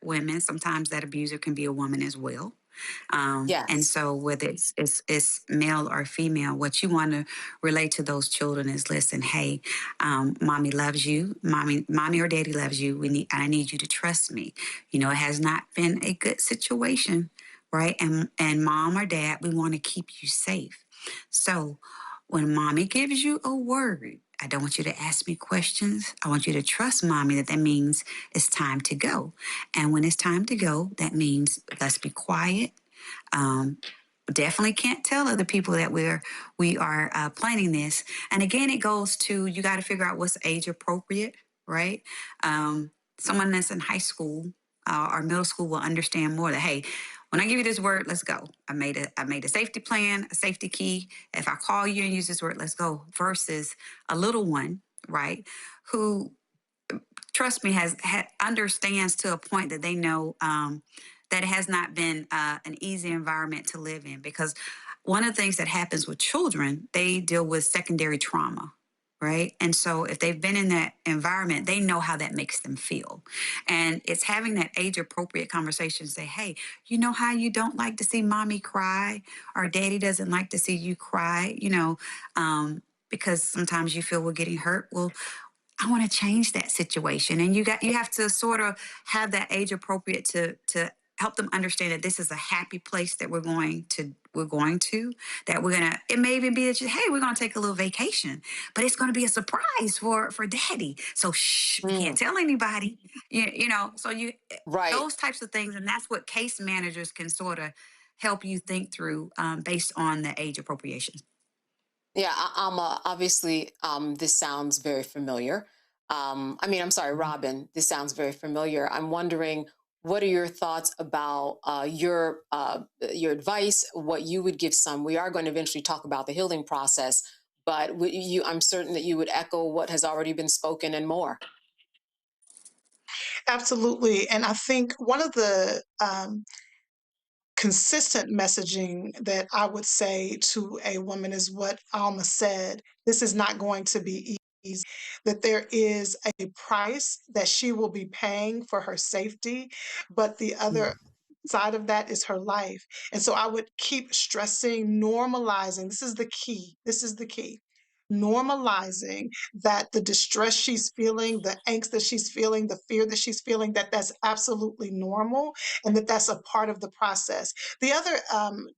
women. Sometimes that abuser can be a woman as well. And so whether it's male or female, what you want to relate to those children is, listen, hey, mommy loves you. Mommy or daddy loves you. I need you to trust me. You know, it has not been a good situation, right? And mom or dad, we want to keep you safe. So when mommy gives you a word, I don't want you to ask me questions. I want you to trust mommy that means it's time to go. And when it's time to go, that means let's be quiet. Definitely can't tell other people that we are planning this. And again, it goes to, you got to figure out what's age appropriate, right? Someone that's in high school or middle school will understand more that, hey, when I give you this word, let's go. I made a safety plan, a safety key. If I call you and use this word, let's go. Versus a little one, right, who, trust me, understands to a point that they know that it has not been an easy environment to live in. Because one of the things that happens with children, they deal with secondary trauma, right? And so if they've been in that environment, they know how that makes them feel. And it's having that age appropriate conversation, say, hey, you know how you don't like to see mommy cry, or daddy doesn't like to see you cry, because sometimes you feel we're getting hurt. Well, I want to change that situation. And you have to sort of have that age appropriate to help them understand that this is a happy place that we're going to, it may even be that hey, we're going to take a little vacation, but it's going to be a surprise for daddy. So shh, we can't tell anybody, those types of things. And that's what case managers can sort of help you think through based on the age appropriation. Yeah, obviously, this sounds very familiar. I'm sorry, Robin, this sounds very familiar. I'm wondering, what are your thoughts about your advice, what you would give some? We are going to eventually talk about the healing process, but I'm certain that you would echo what has already been spoken and more. Absolutely. And I think one of the consistent messaging that I would say to a woman is what Alma said. This is not going to be easy. that there is a price that she will be paying for her safety, but the other side of that is her life. And so I would keep stressing, normalizing. This is the key. This is the key. Normalizing that the distress she's feeling, the angst that she's feeling, the fear that she's feeling, that that's absolutely normal and that that's a part of the process. The other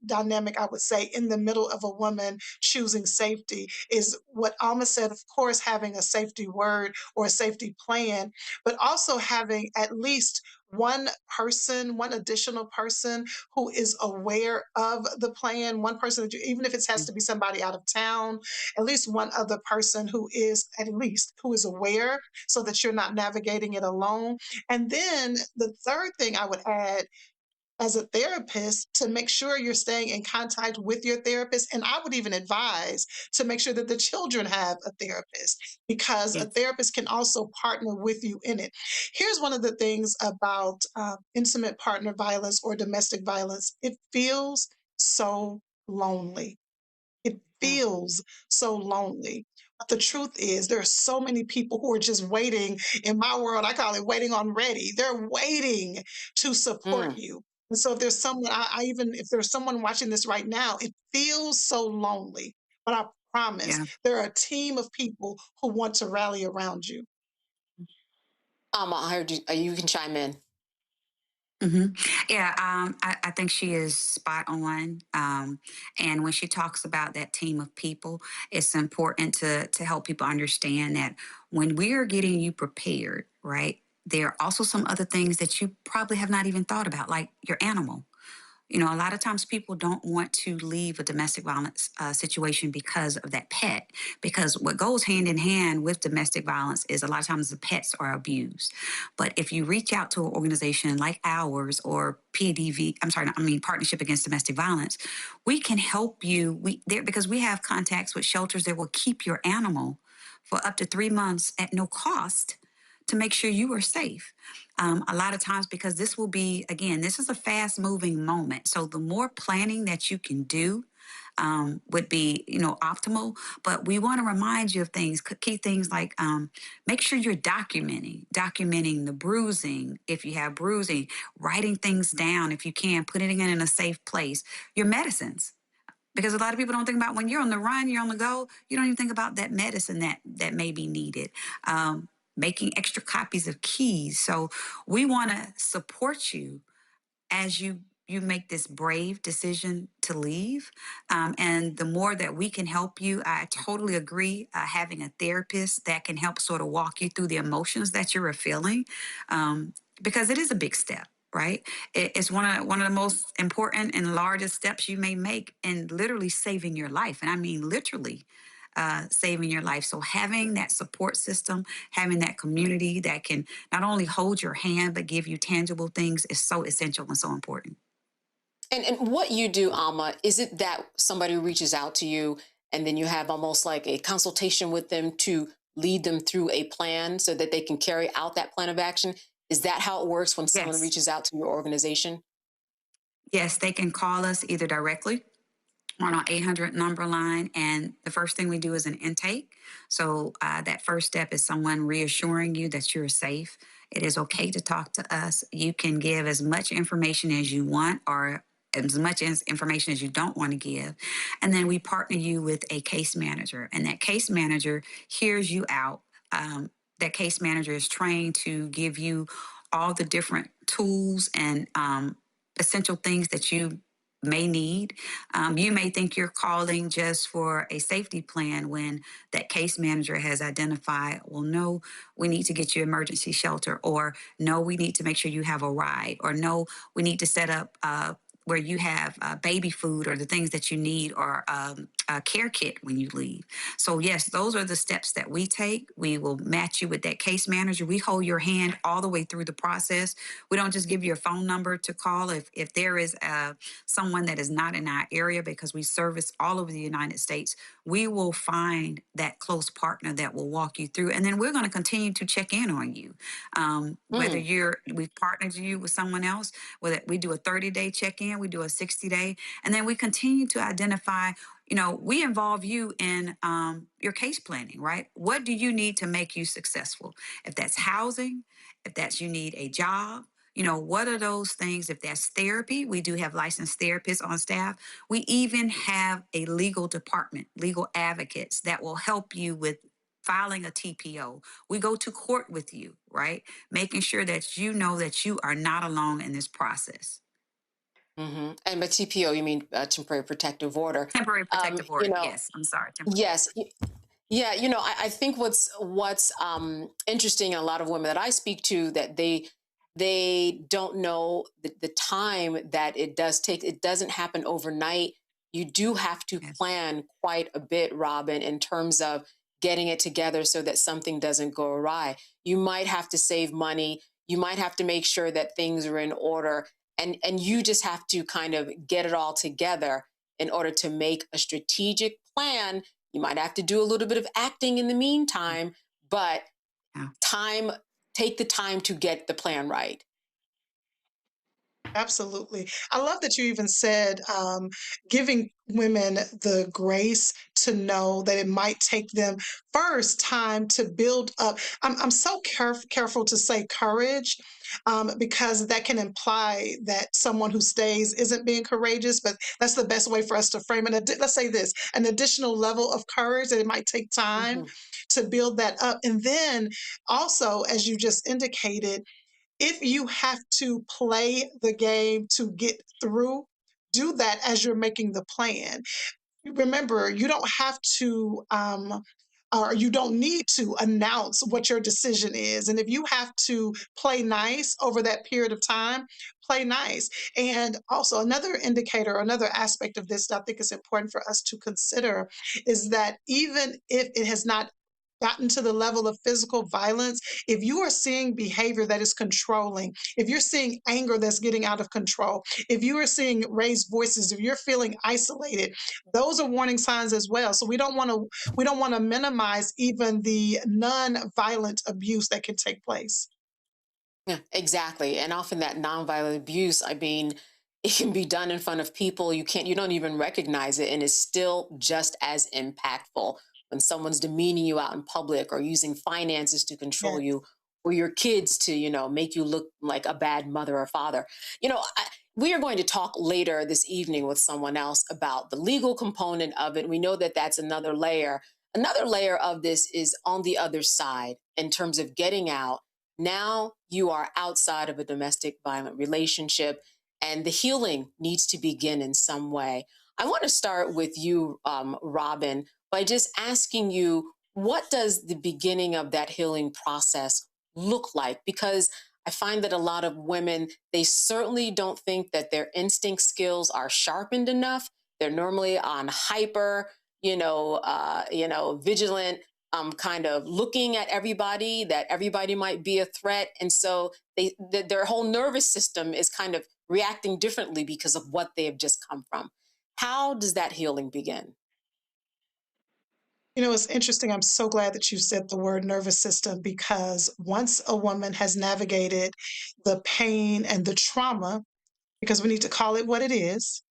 dynamic I would say in the middle of a woman choosing safety is what Alma said, of course, having a safety word or a safety plan, but also having at least one person, one additional person who is aware of the plan, one person that you, even if it has to be somebody out of town, at least one other person who is aware so that you're not navigating it alone. And then the third thing I would add as a therapist to make sure you're staying in contact with your therapist. And I would even advise to make sure that the children have a therapist because a therapist can also partner with you in it. Here's one of the things about intimate partner violence or domestic violence. It feels so lonely. It feels so lonely. But the truth is, there are so many people who are just waiting. In my world, I call it waiting on ready. They're waiting to support you. And so if there's someone, if there's someone watching this right now, it feels so lonely. But I promise there are a team of people who want to rally around you. I heard you. You can chime in. Yeah, I think she is spot on. And when she talks about that team of people, it's important to help people understand that when we are getting you prepared, right, there are also some other things that you probably have not even thought about, like your animal. You know, a lot of times people don't want to leave a domestic violence situation because of that pet. Because what goes hand in hand with domestic violence is a lot of times the pets are abused. But if you reach out to an organization like ours or Partnership Against Domestic Violence, we can help you. Because we have contacts with shelters that will keep your animal for up to 3 months at no cost to make sure you are safe. A lot of times, because this is a fast moving moment. So the more planning that you can do would be, optimal. But we want to remind you of things, key things like make sure you're documenting the bruising. If you have bruising, writing things down, if you can, putting it in a safe place, your medicines. Because a lot of people don't think about when you're on the run, you're on the go, you don't even think about that medicine that may be needed. Making extra copies of keys. So we want to support you as you make this brave decision to leave. And the more that we can help you, I totally agree. Having a therapist that can help sort of walk you through the emotions that you're feeling, because it is a big step. Right? It's one of the most important and largest steps you may make in literally saving your life. And I mean literally saving your life. So having that support system, having that community that can not only hold your hand, but give you tangible things is so essential and so important. And what you do, Alma, is it that somebody reaches out to you and then you have almost like a consultation with them to lead them through a plan so that they can carry out that plan of action? Is that how it works when someone reaches out to your organization? Yes, they can call us either directly on our 800 number line. And the first thing we do is an intake. So that first step is someone reassuring you that you're safe. It is okay to talk to us. You can give as much information as you want or as much information as you don't want to give. And then we partner you with a case manager. And that case manager hears you out. That case manager is trained to give you all the different tools and essential things that you may need. You may think you're calling just for a safety plan when that case manager has identified, well, no, we need to get you emergency shelter, or no, we need to make sure you have a ride, or no, we need to set up where you have baby food or the things that you need, or a care kit when you leave. So yes, those are the steps that we take. We will match you with that case manager. We hold your hand all the way through the process. We don't just give you a phone number to call if there is someone that is not in our area, because we service all over the United States. We will find that close partner that will walk you through. And then we're going to continue to check in on you. Whether we've partnered you with someone else, whether we do a 30-day check-in, plan. We do a 60-day, and then we continue to identify. We involve you in your case planning, right? What do you need to make you successful? If that's housing, if that's you need a job, what are those things? If that's therapy, we do have licensed therapists on staff. We even have a legal department, legal advocates that will help you with filing a TPO. We go to court with you, right? Making sure that you know that you are not alone in this process. And by TPO, you mean temporary protective order. Temporary protective order, yes. I'm sorry. Yes. Yeah, I think what's interesting in a lot of women that I speak to, that they don't know the time that it does take. It doesn't happen overnight. You do have to plan quite a bit, Robin, in terms of getting it together so that something doesn't go awry. You might have to save money. You might have to make sure that things are in order. And you just have to kind of get it all together in order to make a strategic plan. You might have to do a little bit of acting in the meantime, but take the time to get the plan right. Absolutely. I love that you even said giving women the grace to know that it might take them first time to build up. I'm so careful to say courage because that can imply that someone who stays isn't being courageous, but that's the best way for us to frame it. Let's say this, an additional level of courage that it might take time to build that up. And then also, as you just indicated, if you have to play the game to get through, do that as you're making the plan. Remember, you don't have to, or you don't need to announce what your decision is. And if you have to play nice over that period of time, play nice. And also, another indicator, another aspect of this that I think is important for us to consider is that even if it has not gotten to the level of physical violence, if you are seeing behavior that is controlling, if you're seeing anger that's getting out of control, if you are seeing raised voices, if you're feeling isolated, those are warning signs as well. So we don't want to minimize even the non-violent abuse that can take place. Yeah, exactly. And often that nonviolent abuse, I mean, it can be done in front of people. You don't even recognize it, and it's still just as impactful when someone's demeaning you out in public, or using finances to control you, or your kids to, make you look like a bad mother or father. We are going to talk later this evening with someone else about the legal component of it. We know that that's another layer. Another layer of this is on the other side in terms of getting out. Now you are outside of a domestic violent relationship, and the healing needs to begin in some way. I want to start with you, Robin, by just asking you, what does the beginning of that healing process look like? Because I find that a lot of women, they certainly don't think that their instinct skills are sharpened enough. They're normally on hyper, vigilant, kind of looking at everybody, that everybody might be a threat. And so their whole nervous system is kind of reacting differently because of what they have just come from. How does that healing begin? It's interesting. I'm so glad that you said the word nervous system, because once a woman has navigated the pain and the trauma, because we need to call it what it is,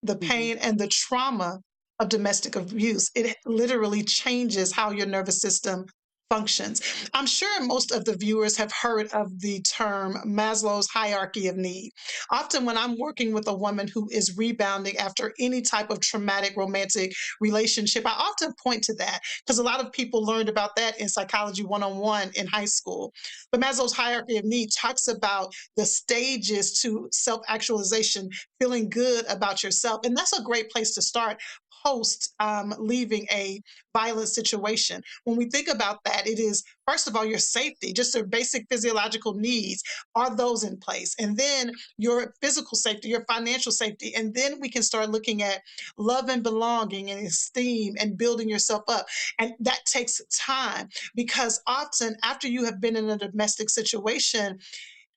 the pain and the trauma of domestic abuse, it literally changes how your nervous system functions. I'm sure most of the viewers have heard of the term Maslow's hierarchy of need. Often when I'm working with a woman who is rebounding after any type of traumatic romantic relationship, I often point to that because a lot of people learned about that in Psychology 101 in high school. But Maslow's hierarchy of need talks about the stages to self-actualization, feeling good about yourself. And that's a great place to start post leaving a violent situation. When we think about that, it is, first of all, your safety, just your basic physiological needs. Are those in place? And then your physical safety, your financial safety. And then we can start looking at love and belonging and esteem and building yourself up. And that takes time, because often after you have been in a domestic situation,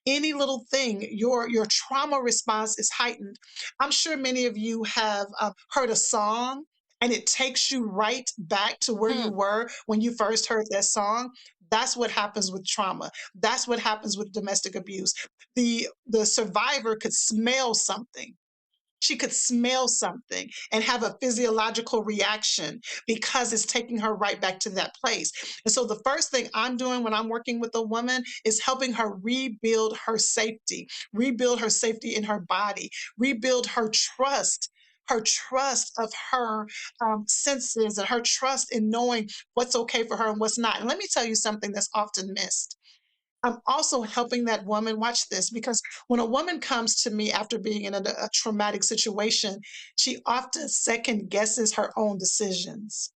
any little thing, your trauma response is heightened. I'm sure many of you have heard a song and it takes you right back to where you were when you first heard that song. That's what happens with trauma. That's what happens with domestic abuse. The survivor could smell something She could smell something and have a physiological reaction because it's taking her right back to that place. And so the first thing I'm doing when I'm working with a woman is helping her rebuild her safety in her body, rebuild her trust of her senses and her trust in knowing what's okay for her and what's not. And let me tell you something that's often missed. I'm also helping that woman, watch this, because when a woman comes to me after being in a traumatic situation, she often second guesses her own decisions.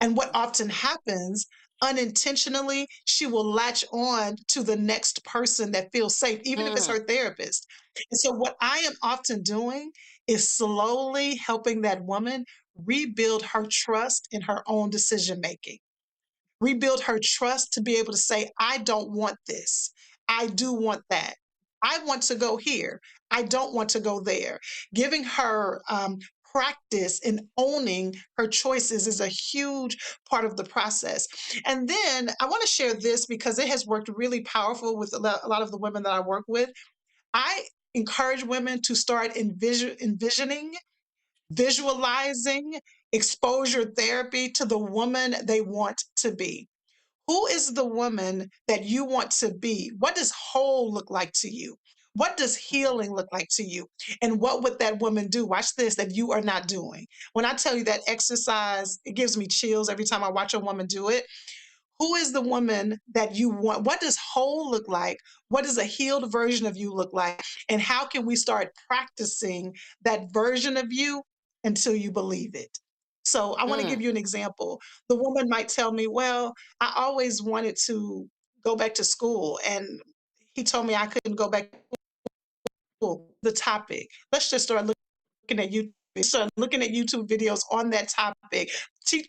And what often happens unintentionally, she will latch on to the next person that feels safe, even if it's her therapist. And so, what I am often doing is slowly helping that woman rebuild her trust in her own decision making, rebuild her trust to be able to say, I don't want this. I do want that. I want to go here. I don't want to go there. Giving her practice in owning her choices is a huge part of the process. And then I want to share this because it has worked really powerful with a lot of the women that I work with. I encourage women to start envisioning, visualizing exposure therapy to the woman they want to be. Who is the woman that you want to be? What does whole look like to you? What does healing look like to you? And what would that woman do? Watch this, that you are not doing. When I tell you that exercise, it gives me chills every time I watch a woman do it. Who is the woman that you want? What does whole look like? What does a healed version of you look like? And how can we start practicing that version of you until you believe it? So I want to give you an example. The woman might tell me, well, I always wanted to go back to school, and he told me I couldn't go back to school. The topic. Let's just start looking at YouTube. Start looking at YouTube videos on that topic.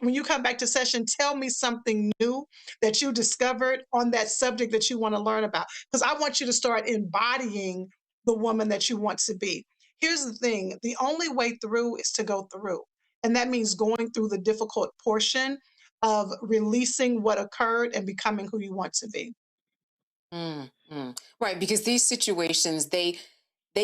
When you come back to session, tell me something new that you discovered on that subject that you want to learn about. Because I want you to start embodying the woman that you want to be. Here's the thing, the only way through is to go through. And that means going through the difficult portion of releasing what occurred and becoming who you want to be. Right, because these situations, they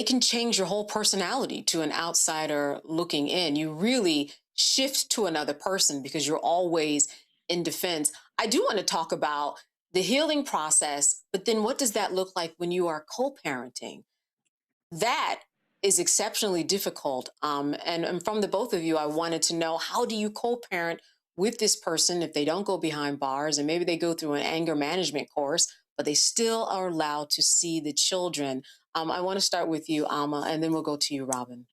can change your whole personality to an outsider looking in. You really shift to another person because you're always in defense. I do want to talk about the healing process, but then what does that look like when you are co-parenting? That is exceptionally difficult. And from the both of you, I wanted to know, how do you co-parent with this person if they don't go behind bars and maybe they go through an anger management course, but they still are allowed to see the children? I want to start with you, Alma, and then we'll go to you, Robin.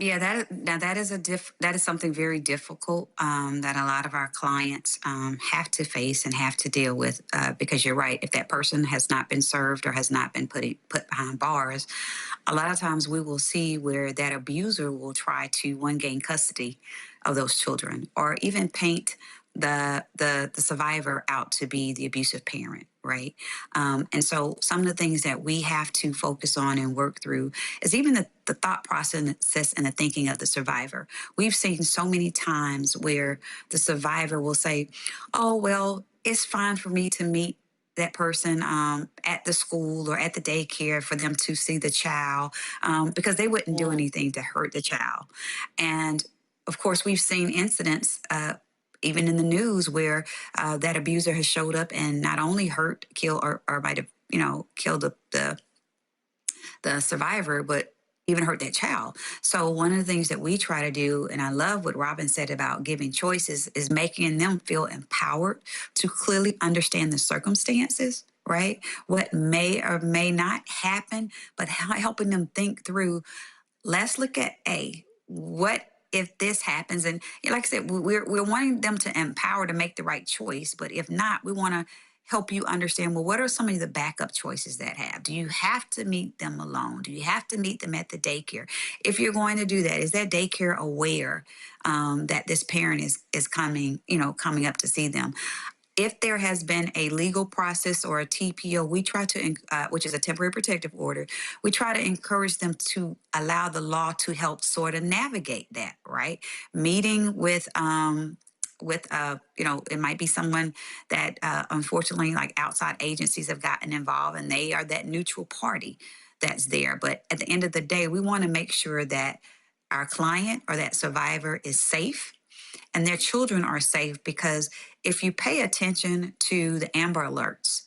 Yeah, that is something very difficult that a lot of our clients have to face and have to deal with because you're right. If that person has not been served or has not been put behind bars, a lot of times we will see where that abuser will try to gain custody of those children, or even paint the survivor out to be the abusive parent, right? And so some of the things that we have to focus on and work through is even the thought process and the thinking of the survivor. We've seen so many times where the survivor will say, oh, well, it's fine for me to meet that person at the school or at the daycare for them to see the child because they wouldn't do anything to hurt the child. And of course, we've seen incidents even in the news where that abuser has showed up and not only hurt, killed, or might have, killed the survivor, but even hurt that child. So one of the things that we try to do, and I love what Robin said about giving choices, is making them feel empowered to clearly understand the circumstances, right? What may or may not happen, but helping them think through, let's look at what if this happens? And like I said, we're wanting them to empower to make the right choice. But if not, we want to help you understand, well, what are some of the backup choices that have? Do you have to meet them alone? Do you have to meet them at the daycare? If you're going to do that, is that daycare aware that this parent is coming up to see them? If there has been a legal process or a TPO, we try to, which is a temporary protective order, we try to encourage them to allow the law to help sort of navigate that, right? Meeting with it might be someone that unfortunately, like outside agencies have gotten involved, and they are that neutral party that's there. But at the end of the day, we want to make sure that our client or that survivor is safe and their children are safe, because if you pay attention to the Amber Alerts,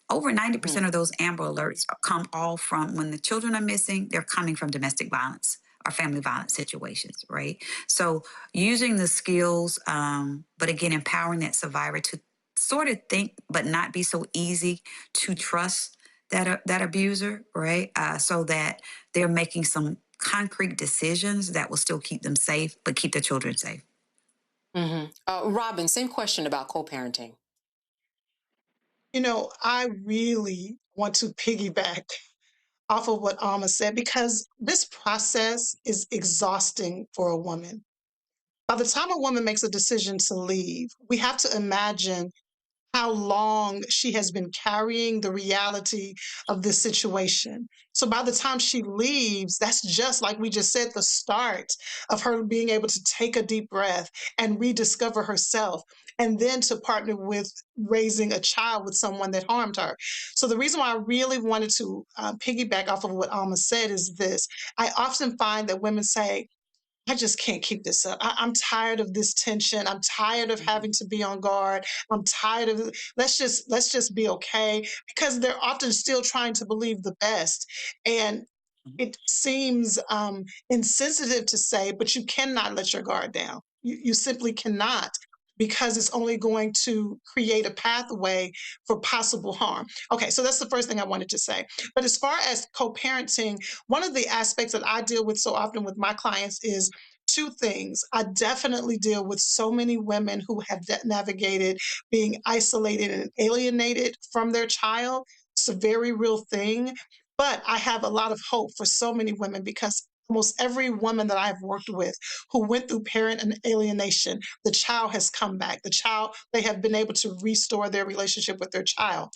over 90% of those Amber Alerts come all from, when the children are missing, they're coming from domestic violence or family violence situations, right? So using the skills, but again, empowering that survivor to sort of think, but not be so easy to trust that abuser, right? So that they're making some concrete decisions that will still keep them safe, but keep their children safe. Robin, same question about co-parenting. You know, I really want to piggyback off of what Alma said, because this process is exhausting for a woman. By the time a woman makes a decision to leave, we have to imagine how long she has been carrying the reality of this situation. So by the time she leaves, that's just like we just said, the start of her being able to take a deep breath and rediscover herself, and then to partner with raising a child with someone that harmed her. So the reason why I really wanted to piggyback off of what Alma said is this. I often find that women say, I just can't keep this up. I'm tired of this tension. I'm tired of having to be on guard. I'm tired of let's just be okay, because they're often still trying to believe the best. And it seems insensitive to say, but you cannot let your guard down. You simply cannot, because it's only going to create a pathway for possible harm. Okay, so that's the first thing I wanted to say. But as far as co-parenting, one of the aspects that I deal with so often with my clients is two things. I definitely deal with so many women who have navigated being isolated and alienated from their child. It's a very real thing. But I have a lot of hope for so many women, because almost every woman that I've worked with who went through parent and alienation, the child has come back. They have been able to restore their relationship with their child.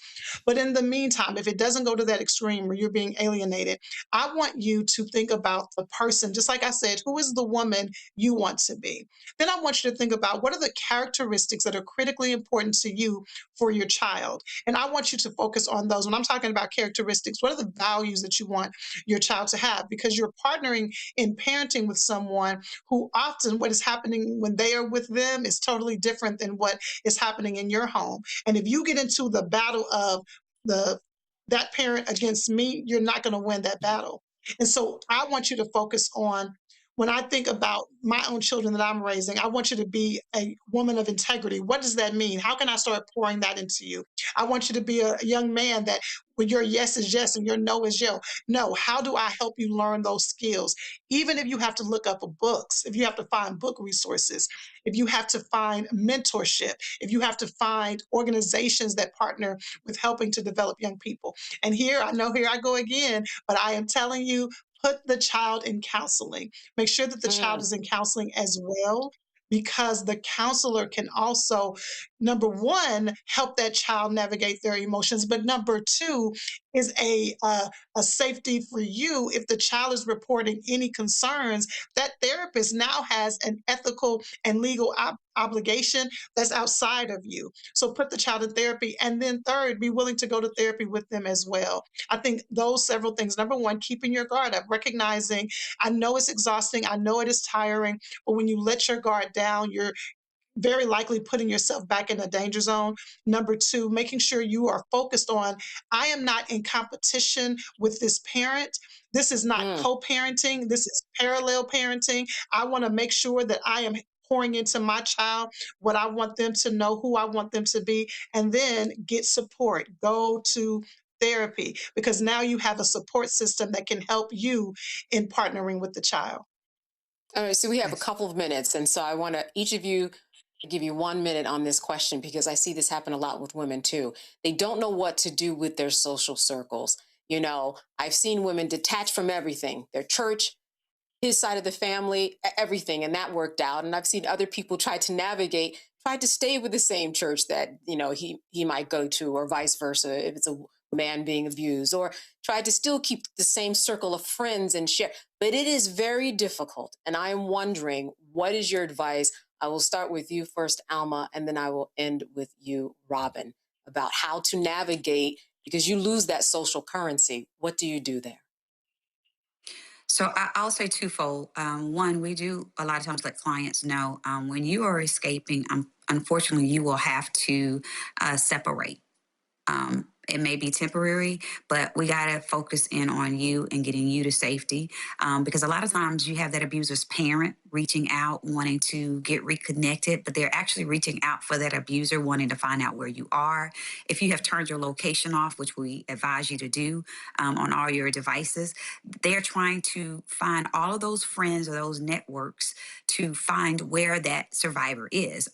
But in the meantime, if it doesn't go to that extreme where you're being alienated, I want you to think about the person, just like I said, who is the woman you want to be? Then I want you to think about, what are the characteristics that are critically important to you for your child? And I want you to focus on those. When I'm talking about characteristics, what are the values that you want your child to have? Because you're partnering in parenting with someone who often what is happening when they are with them is totally different than what is happening in your home. And if you get into the battle of that parent against me, you're not going to win that battle. And so I want you to focus on, when I think about my own children that I'm raising, I want you to be a woman of integrity. What does that mean? How can I start pouring that into you? I want you to be a young man that when your yes is yes and your no is no, how do I help you learn those skills? Even if you have to look up books, if you have to find book resources, if you have to find mentorship, if you have to find organizations that partner with helping to develop young people. And here I go again, but I am telling you, put the child in counseling. Make sure that the child is in counseling as well, because the counselor can also, number one, help that child navigate their emotions. But number two is a safety for you. If the child is reporting any concerns, that therapist now has an ethical and legal obligation that's outside of you. So put the child in therapy. And then third, be willing to go to therapy with them as well. I think those several things. Number one, keeping your guard up, recognizing, I know it's exhausting, I know it is tiring, but when you let your guard down, you're very likely putting yourself back in a danger zone. Number two, making sure you are focused on, I am not in competition with this parent. This is not co-parenting. This is parallel parenting. I want to make sure that I am pouring into my child what I want them to know, who I want them to be, and then get support. Go to therapy, because now you have a support system that can help you in partnering with the child. All right, so we have a couple of minutes, and so I want to each of you give you 1 minute on this question, because I see this happen a lot with women too. They don't know what to do with their social circles. You know, I've seen women detach from everything, their church, his side of the family, everything, and that worked out. And I've seen other people try to stay with the same church that, you know, he might go to, or vice versa, if it's a man being abused, or try to still keep the same circle of friends and share. But it is very difficult. And I am wondering, what is your advice? I will start with you first, Alma, and then I will end with you, Robin, about how to navigate, because you lose that social currency. What do you do there? So I'll say twofold. One, we do a lot of times let clients know when you are escaping, unfortunately, you will have to separate. It may be temporary, but we got to focus in on you and getting you to safety. Because a lot of times you have that abuser's parent reaching out, wanting to get reconnected, but they're actually reaching out for that abuser, wanting to find out where you are. If you have turned your location off, which we advise you to do on all your devices, they're trying to find all of those friends or those networks to find where that survivor is,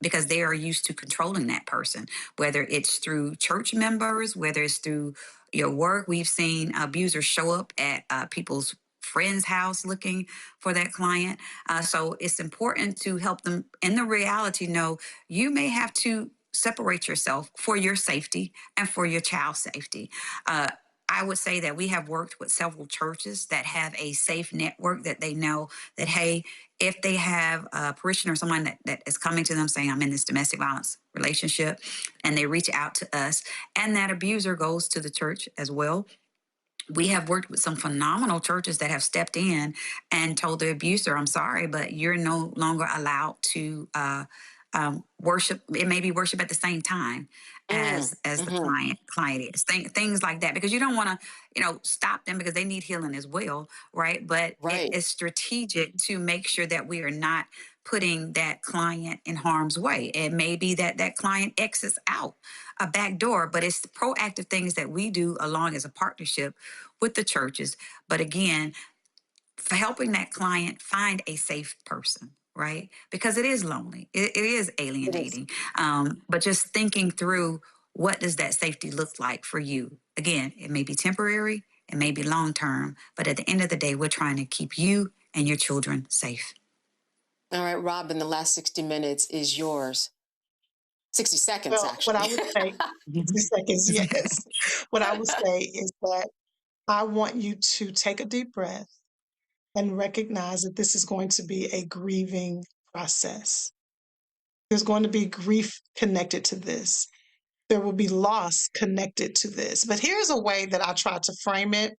because they are used to controlling that person, whether it's through church members, whether it's through your work. We've seen abusers show up at people's friend's house looking for that client. So it's important to help them in the reality know you may have to separate yourself for your safety and for your child's safety. I would say that we have worked with several churches that have a safe network that they know that, hey, if they have a parishioner or someone that is coming to them saying, I'm in this domestic violence relationship, and they reach out to us, and that abuser goes to the church as well. We have worked with some phenomenal churches that have stepped in and told the abuser, I'm sorry, but you're no longer allowed to worship. It may be worship at the same time as the client is. Things like that, because you don't want to, stop them because they need healing as well, right? But it's strategic to make sure that we are not putting that client in harm's way. It may be that that client exits out a back door, but it's the proactive things that we do along as a partnership with the churches. But again, for helping that client find a safe person, right? Because it is lonely. It is alienating. But just thinking through, what does that safety look like for you? Again, it may be temporary, it may be long-term, but at the end of the day, we're trying to keep you and your children safe. All right, Robin, the last 60 minutes is yours. 60 seconds, actually. What I would say, 60 seconds, yes. What I would say is that I want you to take a deep breath and recognize that this is going to be a grieving process. There's going to be grief connected to this. There will be loss connected to this. But here's a way that I try to frame it.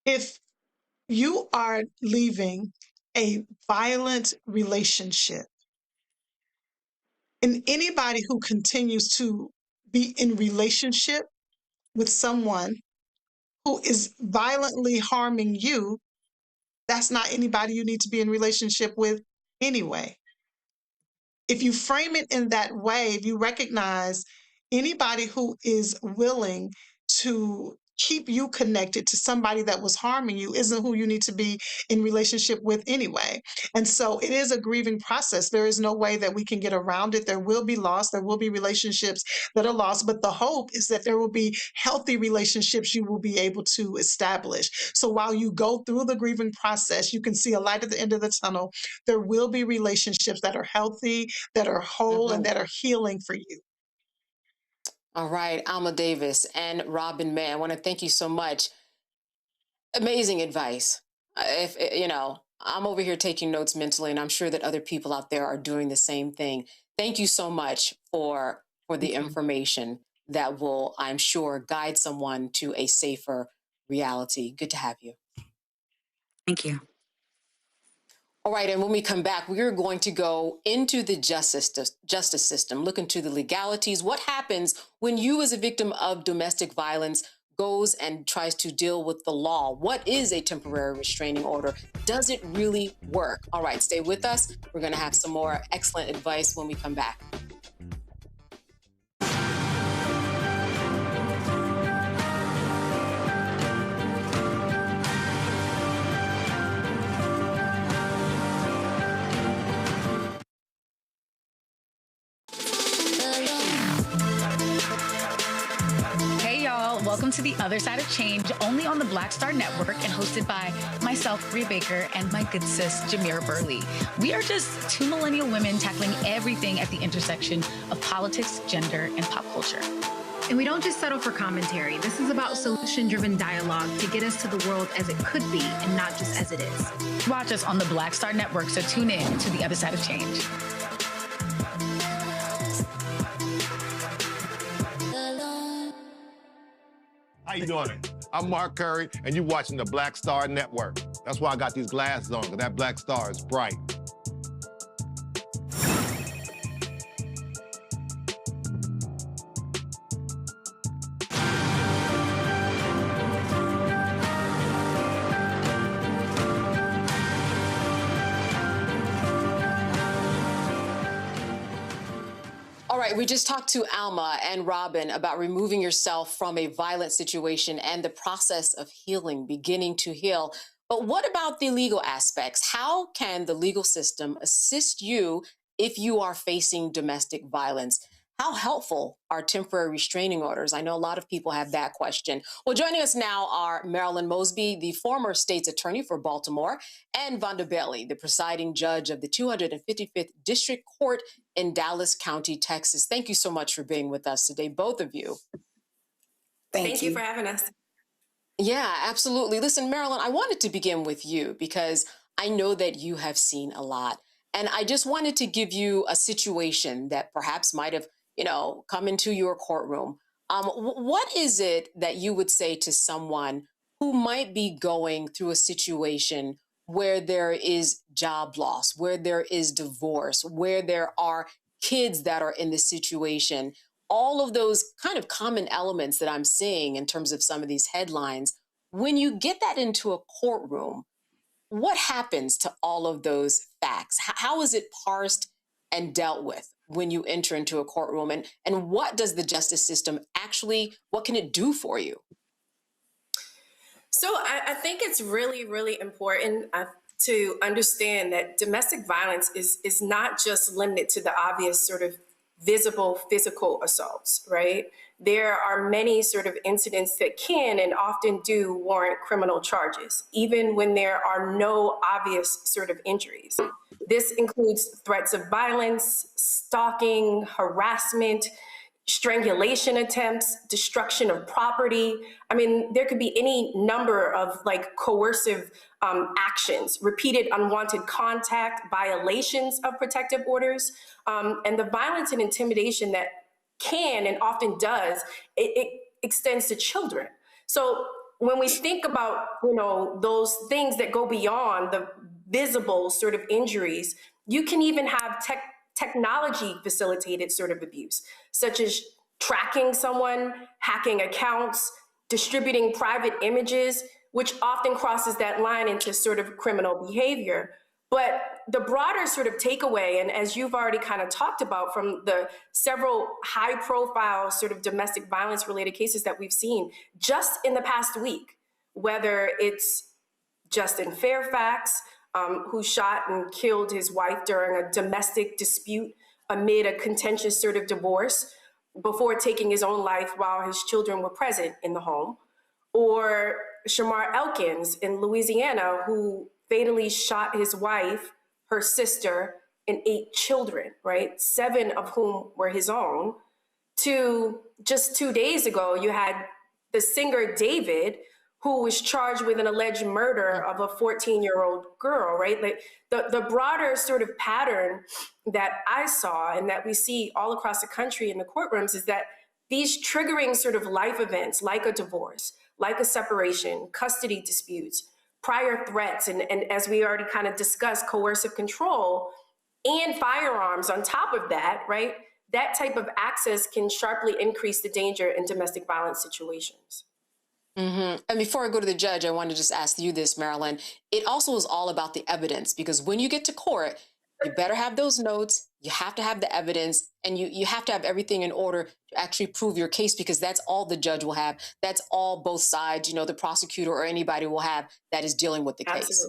If you are leaving a violent relationship, and anybody who continues to be in relationship with someone who is violently harming you, that's not anybody you need to be in relationship with anyway. If you frame it in that way, if you recognize anybody who is willing to keep you connected to somebody that was harming you isn't who you need to be in relationship with anyway. And so it is a grieving process. There is no way that we can get around it. There will be loss. There will be relationships that are lost, but the hope is that there will be healthy relationships you will be able to establish. So while you go through the grieving process, you can see a light at the end of the tunnel. There will be relationships that are healthy, that are whole, and that are healing for you. All right, Alma Davis and Robin May, I want to thank you so much. Amazing advice. I'm over here taking notes mentally, and I'm sure that other people out there are doing the same thing. Thank you so much for the information that will, I'm sure, guide someone to a safer reality. Good to have you. Thank you. All right, and when we come back, we are going to go into the justice system, look into the legalities. What happens when you, as a victim of domestic violence, goes and tries to deal with the law? What is a temporary restraining order? Does it really work? All right, stay with us. We're going to have some more excellent advice when we come back. Welcome to The Other Side of Change, only on the Black Star Network and hosted by myself, Rhea Baker, and my good sis, Jamira Burley. We are just two millennial women tackling everything at the intersection of politics, gender, and pop culture. And we don't just settle for commentary. This is about solution-driven dialogue to get us to the world as it could be and not just as it is. Watch us on the Black Star Network, so tune in to The Other Side of Change. How you doing? I'm Mark Curry, and you're watching the Black Star Network. That's why I got these glasses on, because that black star is bright. All right, we just talked to Alma and Robin about removing yourself from a violent situation and the process of healing, beginning to heal. But what about the legal aspects? How can the legal system assist you if you are facing domestic violence? How helpful are temporary restraining orders? I know a lot of people have that question. Well, joining us now are Marilyn Mosby, the former state's attorney for Baltimore, and Vonda Bailey, the presiding judge of the 255th District Court in Dallas County, Texas. Thank you so much for being with us today, both of you. Thank you for having us. Yeah, absolutely. Listen, Marilyn, I wanted to begin with you because I know that you have seen a lot. And I just wanted to give you a situation that perhaps might have, come into your courtroom. What is it that you would say to someone who might be going through a situation where there is job loss, where there is divorce, where there are kids that are in this situation? All of those kind of common elements that I'm seeing in terms of some of these headlines, when you get that into a courtroom, what happens to all of those facts? How is it parsed and dealt with when you enter into a courtroom? And what does the justice system actually, what can it do for you? So I think it's really, really important to understand that domestic violence is not just limited to the obvious sort of visible physical assaults, right? There are many sort of incidents that can and often do warrant criminal charges, even when there are no obvious sort of injuries. This includes threats of violence, stalking, harassment, strangulation attempts, destruction of property. I mean, there could be any number of coercive actions, repeated unwanted contact, violations of protective orders, and the violence and intimidation that can and often does, it extends to children. So when we think about, those things that go beyond the visible sort of injuries, you can even have technology facilitated sort of abuse, such as tracking someone, hacking accounts, distributing private images, which often crosses that line into sort of criminal behavior. But the broader sort of takeaway, and as you've already kind of talked about from the several high profile sort of domestic violence related cases that we've seen just in the past week, whether it's Justin Fairfax, who shot and killed his wife during a domestic dispute amid a contentious sort of divorce before taking his own life while his children were present in the home, or Shamar Elkins in Louisiana, who fatally shot his wife, her sister, and 8 children, right? 7 of whom were his own. To just 2 days ago, you had the singer David, who was charged with an alleged murder of a 14-year-old girl, right? Like the broader sort of pattern that I saw and that we see all across the country in the courtrooms is that these triggering sort of life events, like a divorce, like a separation, custody disputes, prior threats, and as we already kind of discussed, coercive control and firearms on top of that, right? That type of access can sharply increase the danger in domestic violence situations. Mm-hmm. And before I go to the judge, I want to just ask you this, Marilyn. It also is all about the evidence, because when you get to court, you better have those notes, you have to have the evidence, and you have to have everything in order to actually prove your case, because that's all the judge will have. That's all both sides, the prosecutor or anybody will have that is dealing with the case.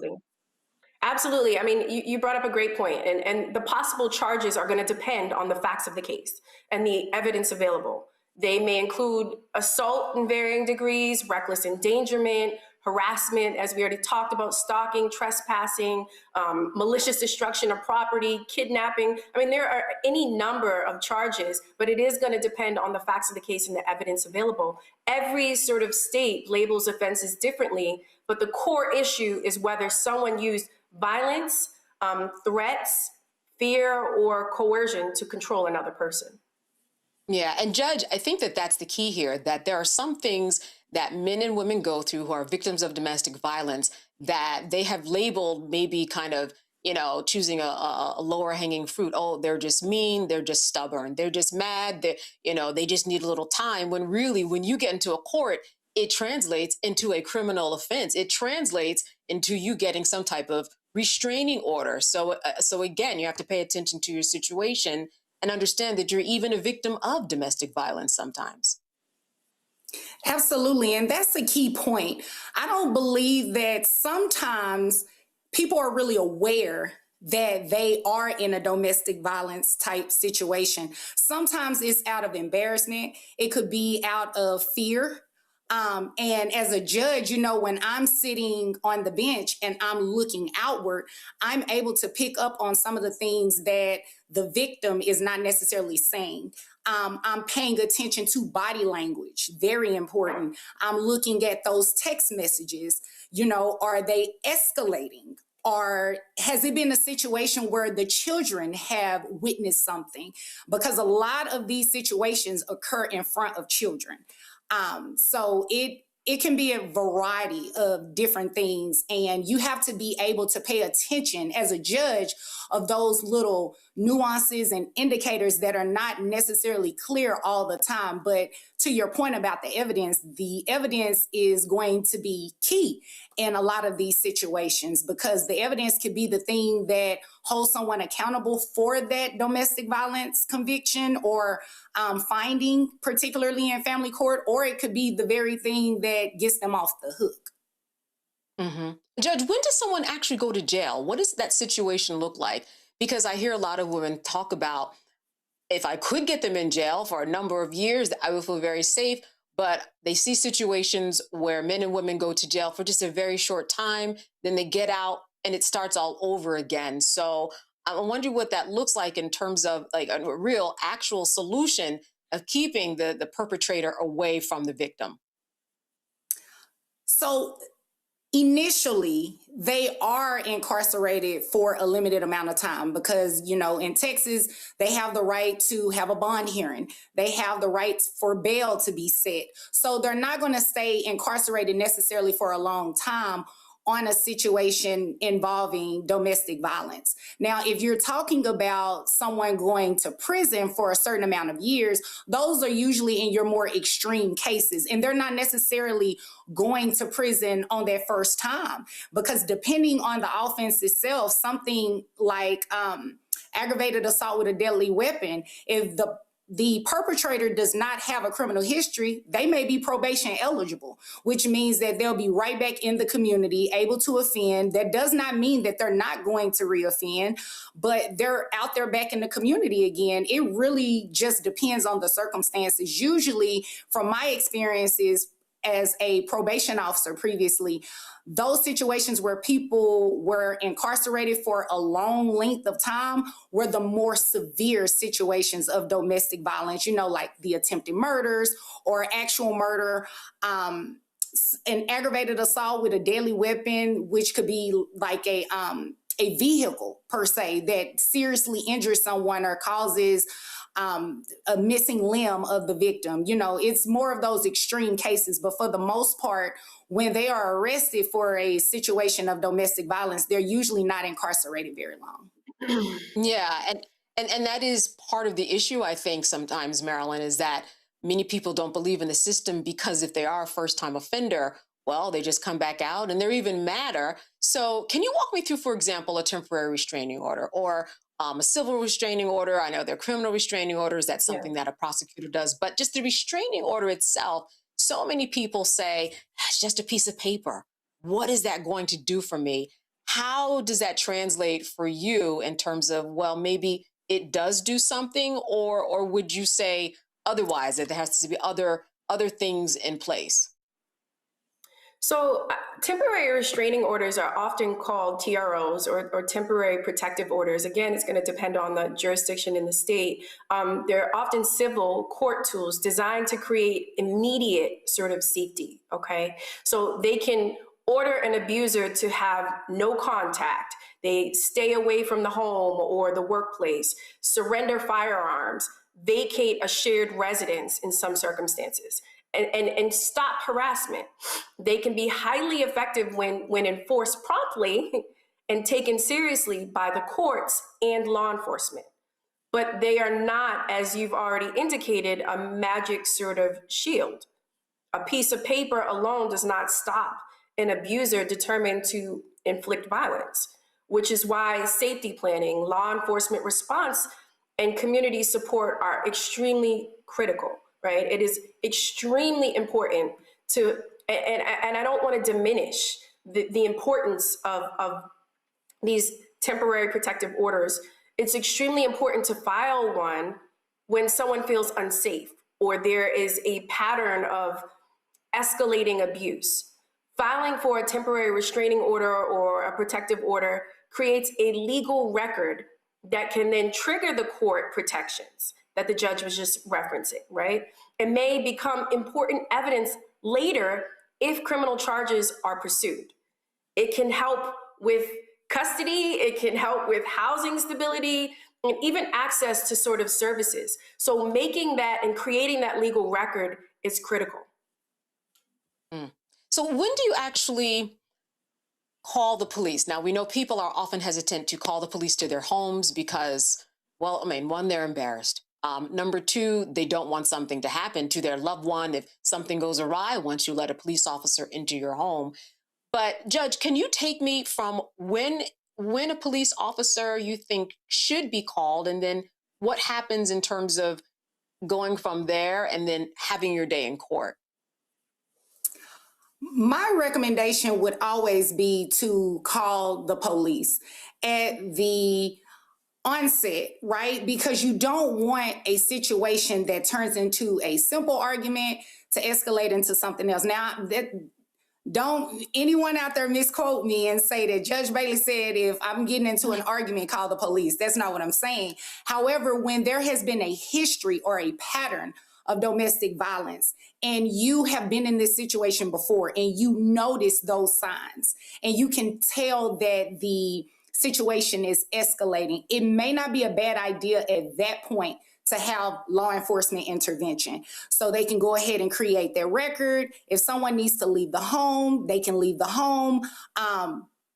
Absolutely. I mean, you brought up a great point, and the possible charges are going to depend on the facts of the case and the evidence available. They may include assault in varying degrees, reckless endangerment, harassment, as we already talked about, stalking, trespassing, malicious destruction of property, kidnapping. I mean, there are any number of charges, but it is going to depend on the facts of the case and the evidence available. Every sort of state labels offenses differently, but the core issue is whether someone used violence, threats, fear, or coercion to control another person. Yeah. And Judge, I think that that's the key here, that there are some things that men and women go through who are victims of domestic violence that they have labeled maybe kind of, choosing a lower hanging fruit. Oh, they're just mean. They're just stubborn. They're just mad. They just need a little time. When really, when you get into a court, it translates into a criminal offense. It translates into you getting some type of restraining order. So again, you have to pay attention to your situation and understand that you're even a victim of domestic violence sometimes. Absolutely. And that's a key point. I don't believe that sometimes people are really aware that they are in a domestic violence type situation. Sometimes it's out of embarrassment. It could be out of fear. And as a judge, when I'm sitting on the bench and I'm looking outward, I'm able to pick up on some of the things that the victim is not necessarily saying. I'm paying attention to body language, very important. I'm looking at those text messages, are they escalating? Or has it been a situation where the children have witnessed something? Because a lot of these situations occur in front of children. So it can be a variety of different things, and you have to be able to pay attention as a judge of those little nuances and indicators that are not necessarily clear all the time. But to your point about the evidence is going to be key in a lot of these situations, because the evidence could be the thing that holds someone accountable for that domestic violence conviction or finding, particularly in family court, or it could be the very thing that gets them off the hook. Mm-hmm. Judge, when does someone actually go to jail? What does that situation look like? Because I hear a lot of women talk about, if I could get them in jail for a number of years, I would feel very safe. But they see situations where men and women go to jail for just a very short time, then they get out and it starts all over again. So I'm wondering what that looks like in terms of like a real actual solution of keeping the perpetrator away from the victim. So initially, they are incarcerated for a limited amount of time because, in Texas, they have the right to have a bond hearing. They have the right for bail to be set. So they're not going to stay incarcerated necessarily for a long time on a situation involving domestic violence. Now, if you're talking about someone going to prison for a certain amount of years, those are usually in your more extreme cases, and they're not necessarily going to prison on their first time, because depending on the offense itself, something like aggravated assault with a deadly weapon, if the perpetrator does not have a criminal history, they may be probation eligible, which means that they'll be right back in the community, able to offend. That does not mean that they're not going to reoffend, but they're out there back in the community again. It really just depends on the circumstances. Usually, from my experiences as a probation officer previously, those situations where people were incarcerated for a long length of time were the more severe situations of domestic violence, like the attempted murders or actual murder, an aggravated assault with a deadly weapon, which could be like a vehicle per se that seriously injures someone or causes a missing limb of the victim. It's more of those extreme cases, but for the most part, when they are arrested for a situation of domestic violence, they're usually not incarcerated very long. Yeah, and that is part of the issue, I think, sometimes, Marilyn, is that many people don't believe in the system because if they are a first-time offender, well, they just come back out and they're even madder. So can you walk me through, for example, a temporary restraining order or a civil restraining order? I know there are criminal restraining orders. That's something that a prosecutor does. But just the restraining order itself, so many people say, it's just a piece of paper. What is that going to do for me? How does that translate for you in terms of, well, maybe it does do something, or would you say otherwise, that there has to be other things in place? So temporary restraining orders are often called TROs or temporary protective orders. Again, it's going to depend on the jurisdiction in the state. They're often civil court tools designed to create immediate sort of safety, okay? So they can order an abuser to have no contact. They stay away from the home or the workplace, surrender firearms, vacate a shared residence in some circumstances. and stop harassment. They can be highly effective when enforced promptly and taken seriously by the courts and law enforcement. But they are not, as you've already indicated, a magic sort of shield. A piece of paper alone does not stop an abuser determined to inflict violence, which is why safety planning, law enforcement response, and community support are extremely critical, right? It is extremely important to, and I don't want to diminish the importance of these temporary protective orders. It's extremely important to file one when someone feels unsafe or there is a pattern of escalating abuse. Filing for a temporary restraining order or a protective order creates a legal record that can then trigger the court protections that the judge was just referencing, right? It may become important evidence later if criminal charges are pursued. It can help with custody, it can help with housing stability, and even access to sort of services. So making that and creating that legal record is critical. So when do you actually call the police? Now, we know people are often hesitant to call the police to their homes because, well, I mean, one, they're embarrassed. Number two, they don't want something to happen to their loved one if something goes awry once you let a police officer into your home. But Judge, can you take me from when a police officer you think should be called, and then what happens in terms of going from there and then having your day in court? My recommendation would always be to call the police at the onset, right? Because you don't want a situation that turns into a simple argument to escalate into something else. Now, don't anyone out there misquote me and say that Judge Bailey said if I'm getting into an argument, call the police. That's not what I'm saying. However, when there has been a history or a pattern of domestic violence, and you have been in this situation before, and you notice those signs, and you can tell that the situation is escalating, it may not be a bad idea at that point to have law enforcement intervention. So they can go ahead and create their record. If someone needs to leave the home, they can leave the home.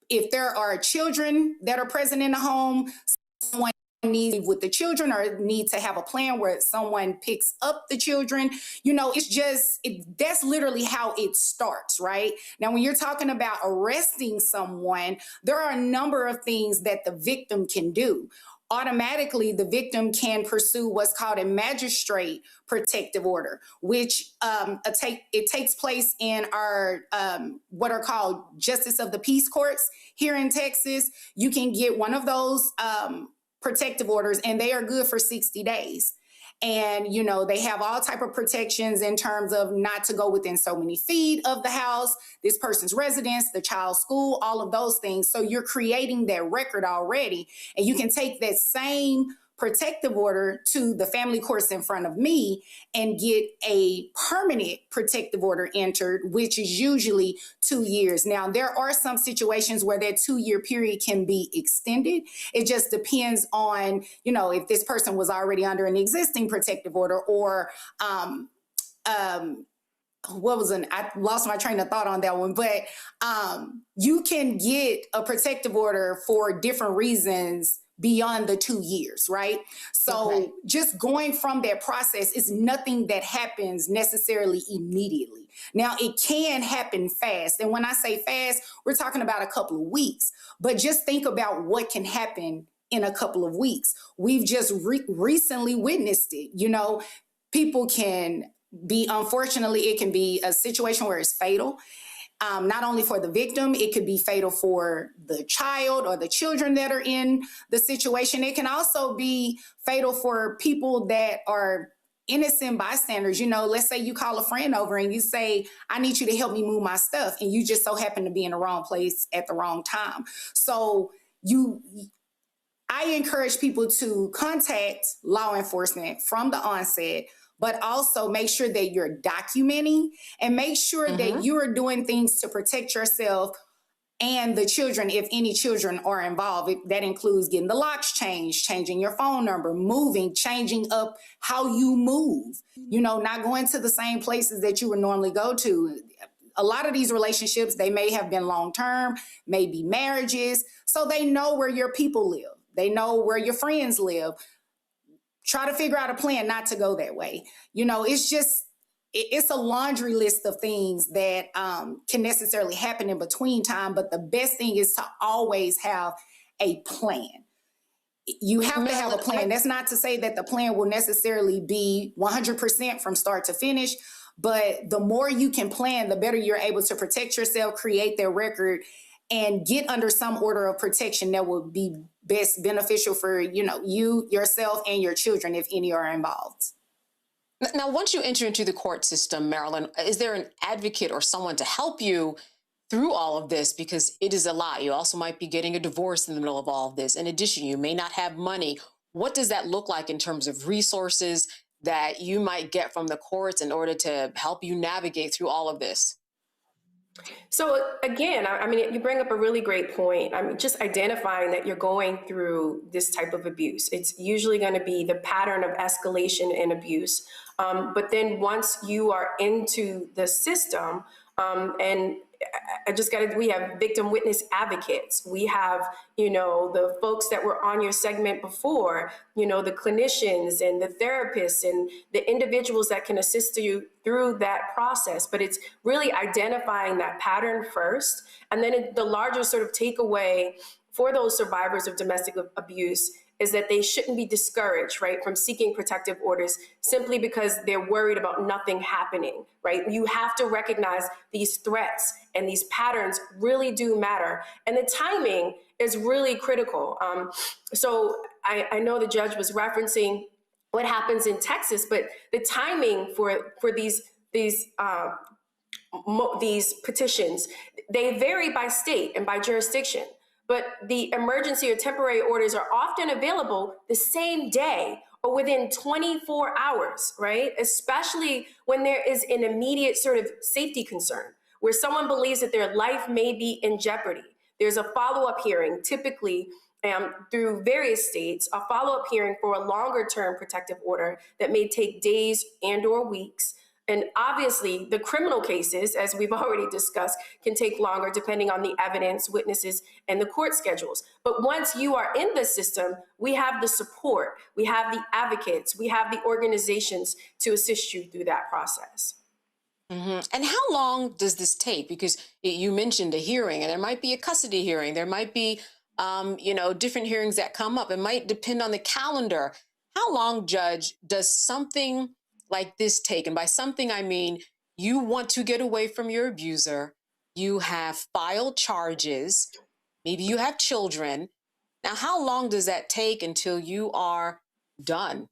If there are children that are present in the home, someone needs with the children or need to have a plan where someone picks up the children. You know, it's just, that's literally how it starts, right? Now, when you're talking about arresting someone, there are a number of things that the victim can do. Automatically, the victim can pursue what's called a magistrate protective order, which it takes place in our what are called justice of the peace courts here in Texas. You can get one of those protective orders, and they are good for 60 days. And, you know, they have all type of protections in terms of not to go within so many feet of the house, this person's residence, the child's school, all of those things. So you're creating that record already, and you can take that same protective order to the family courts in front of me and get a permanent protective order entered, which is usually 2 years. Now, there are some situations where that 2-year period can be extended. It just depends on, you know, if this person was already under an existing protective order or, I lost my train of thought on that one, but you can get a protective order for different reasons beyond the 2 years, right? So just going from that process is nothing that happens necessarily immediately. Now, it can happen fast. And when I say fast, we're talking about a couple of weeks. But just think about what can happen in a couple of weeks. We've just recently witnessed it. You know, people can be, unfortunately, it can be a situation where it's fatal. Not only for the victim, it could be fatal for the child or the children that are in the situation. It can also be fatal for people that are innocent bystanders. You know, let's say you call a friend over and you say, I need you to help me move my stuff. And you just so happen to be in the wrong place at the wrong time. So I encourage people to contact law enforcement from the onset, but also make sure that you're documenting and make sure that you are doing things to protect yourself and the children, if any children are involved. That includes getting the locks changed, changing your phone number, moving, changing up how you move, not going to the same places that you would normally go to. A lot of these relationships, they may have been long-term, maybe marriages, so they know where your people live. They know where your friends live. Try to figure out a plan not to go that way. It's a laundry list of things that can necessarily happen in between time, but the best thing is to always have a plan. You have to have a plan. That's not to say that the plan will necessarily be 100% from start to finish, but the more you can plan, the better you're able to protect yourself, create their record, and get under some order of protection that will be best beneficial for, you, yourself, and your children, if any are involved. Now, once you enter into the court system, Marilyn, is there an advocate or someone to help you through all of this? Because it is a lot. You also might be getting a divorce in the middle of all of this. In addition, you may not have money. What does that look like in terms of resources that you might get from the courts in order to help you navigate through all of this? So again, I mean, you bring up a really great point. I mean, just identifying that you're going through this type of abuse. It's usually going to be the pattern of escalation and abuse. But then once you are into the system, and we have victim witness advocates. We have, the folks that were on your segment before, the clinicians and the therapists and the individuals that can assist you through that process. But it's really identifying that pattern first. And then the larger sort of takeaway for those survivors of domestic abuse is that they shouldn't be discouraged, right, from seeking protective orders simply because they're worried about nothing happening, right? You have to recognize these threats and these patterns really do matter. And the timing is really critical. So I know the judge was referencing what happens in Texas, but the timing for these petitions, they vary by state and by jurisdiction. But the emergency or temporary orders are often available the same day or within 24 hours, right? Especially when there is an immediate sort of safety concern where someone believes that their life may be in jeopardy. There's a follow-up hearing, typically through various states, a follow-up hearing for a longer-term protective order that may take days and or weeks. And obviously, the criminal cases, as we've already discussed, can take longer depending on the evidence, witnesses, and the court schedules. But once you are in the system, we have the support, we have the advocates, we have the organizations to assist you through that process. Mm-hmm. And how long does this take? Because you mentioned a hearing, and there might be a custody hearing. There might be, different hearings that come up. It might depend on the calendar. How long, Judge, does something like this take? And by something, I mean, you want to get away from your abuser. You have filed charges. Maybe you have children. Now, how long does that take until you are done?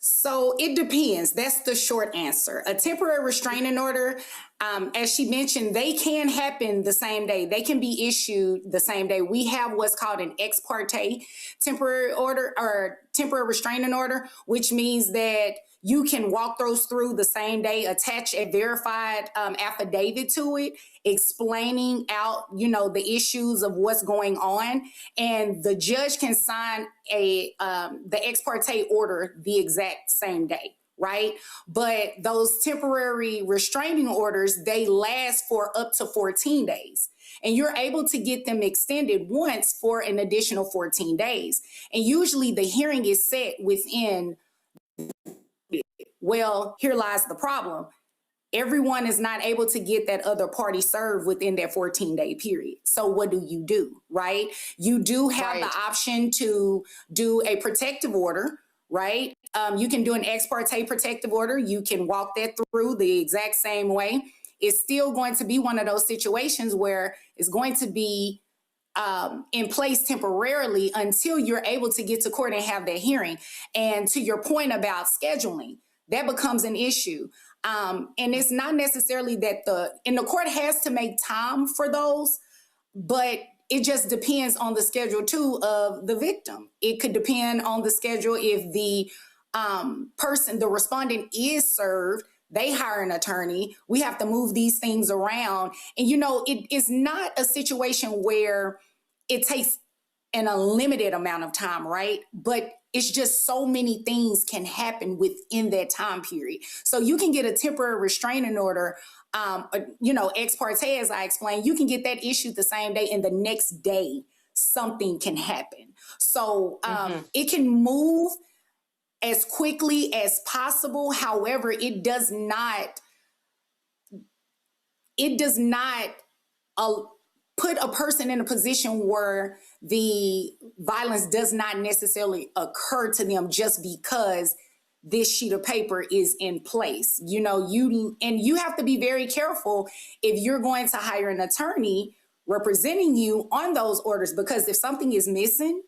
So it depends. That's the short answer. A temporary restraining order, as she mentioned, they can happen the same day. They can be issued the same day. We have what's called an ex parte temporary order or temporary restraining order, which means that you can walk those through the same day, attach a verified affidavit to it, explaining out, the issues of what's going on, and the judge can sign the ex parte order the exact same day, right? But those temporary restraining orders, they last for up to 14 days. And you're able to get them extended once for an additional 14 days. And usually the hearing is set within. Well, here lies the problem. Everyone is not able to get that other party served within that 14-day period. So what do, right? You do have the option to do a protective order, right? You can do an ex parte protective order. You can walk that through the exact same way. It's still going to be one of those situations where it's going to be in place temporarily until you're able to get to court and have that hearing. And to your point about scheduling, that becomes an issue. And it's not necessarily that the court has to make time for those, but it just depends on the schedule too of the victim. It could depend on the schedule if the respondent is served they hire an attorney. We have to move these things around. And, you know, it is not a situation where it takes an unlimited amount of time, right? But it's just so many things can happen within that time period. So you can get a temporary restraining order, you know, ex parte, as I explained, you can get that issued the same day, and the next day something can happen. So it can move as quickly as possible. However, it does not put a person in a position where the violence does not necessarily occur to them just because this sheet of paper is in place. You know, you have to be very careful if you're going to hire an attorney representing you on those orders, because if something is missing,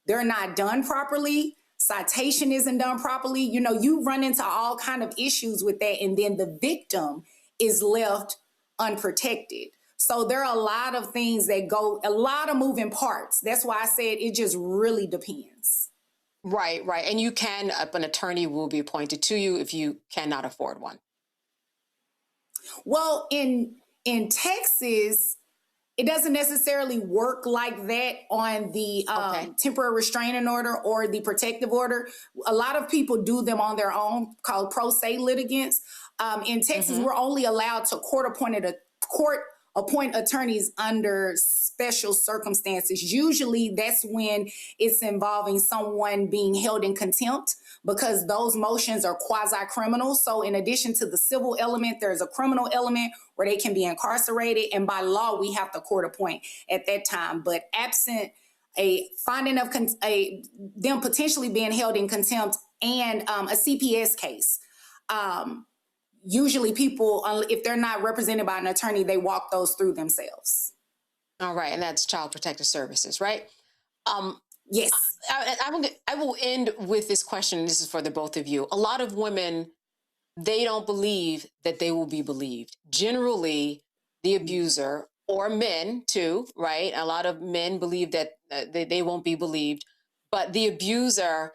they're not done properly, citation isn't done properly, you know, you run into all kind of issues with that, and then the victim is left unprotected. So there are a lot of things that go, a lot of moving parts. That's why I said it just really depends. Right, right. And you can, an attorney will be appointed to you if you cannot afford one. Well, in Texas, it doesn't necessarily work like that on the temporary restraining order or the protective order. A lot of people do them on their own, called pro se litigants. In Texas, we're only allowed to court appoint attorneys under special circumstances. Usually that's when it's involving someone being held in contempt, because those motions are quasi-criminal. So in addition to the civil element, there's a criminal element where they can be incarcerated. And by law, we have to court appoint at that time. But absent a finding of them potentially being held in contempt and a CPS case, usually people, if they're not represented by an attorney, they walk those through themselves. All right. And that's Child Protective Services, right? Yes. I will end with this question. This is for the both of you. A lot of women, they don't believe that they will be believed. Generally, the abuser, or men too, right? A lot of men believe that they won't be believed, but the abuser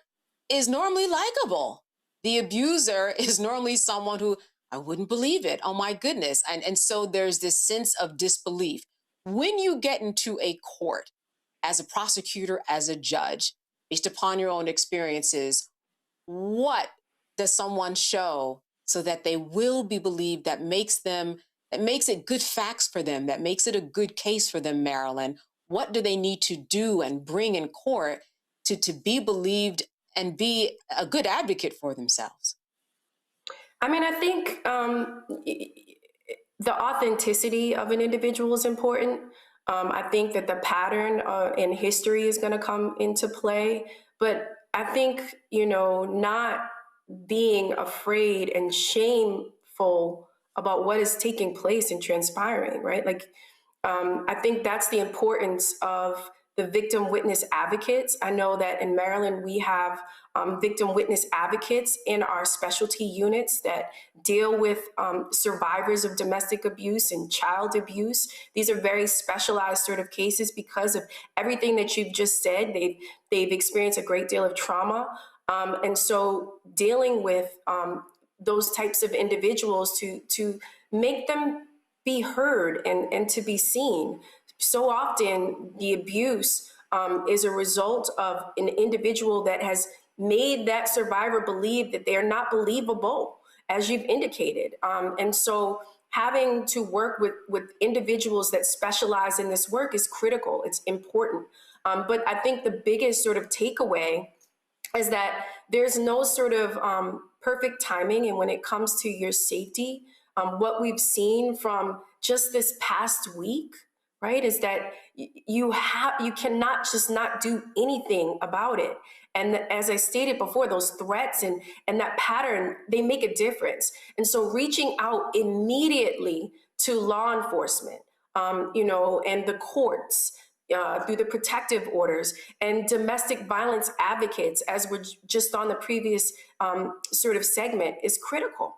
is normally likable. The abuser is normally someone who, I wouldn't believe it. Oh my goodness. And so there's this sense of disbelief. When you get into a court as a prosecutor, as a judge, based upon your own experiences, what does someone show so that they will be believed, that makes it good facts for them, that makes it a good case for them, Marilyn? What do they need to do and bring in court to be believed and be a good advocate for themselves? I mean, I think the authenticity of an individual is important. I think that the pattern in history is going to come into play. But I think, you know, not being afraid and shameful about what is taking place and transpiring, right? Like, I think that's the importance of the victim witness advocates. I know that in Maryland, we have victim witness advocates in our specialty units that deal with survivors of domestic abuse and child abuse. These are very specialized sort of cases because of everything that you've just said. They've experienced a great deal of trauma. And so dealing with those types of individuals to make them be heard and to be seen. So often the abuse is a result of an individual that has made that survivor believe that they're not believable, as you've indicated. And so having to work with individuals that specialize in this work is critical. It's important. But I think the biggest sort of takeaway is that there's no sort of perfect timing. And when it comes to your safety, what we've seen from just this past week, right, is that you cannot just not do anything about it. And as I stated before, those threats and that pattern, they make a difference. And so reaching out immediately to law enforcement, and the courts, through the protective orders and domestic violence advocates, as we're just on the previous sort of segment, is critical.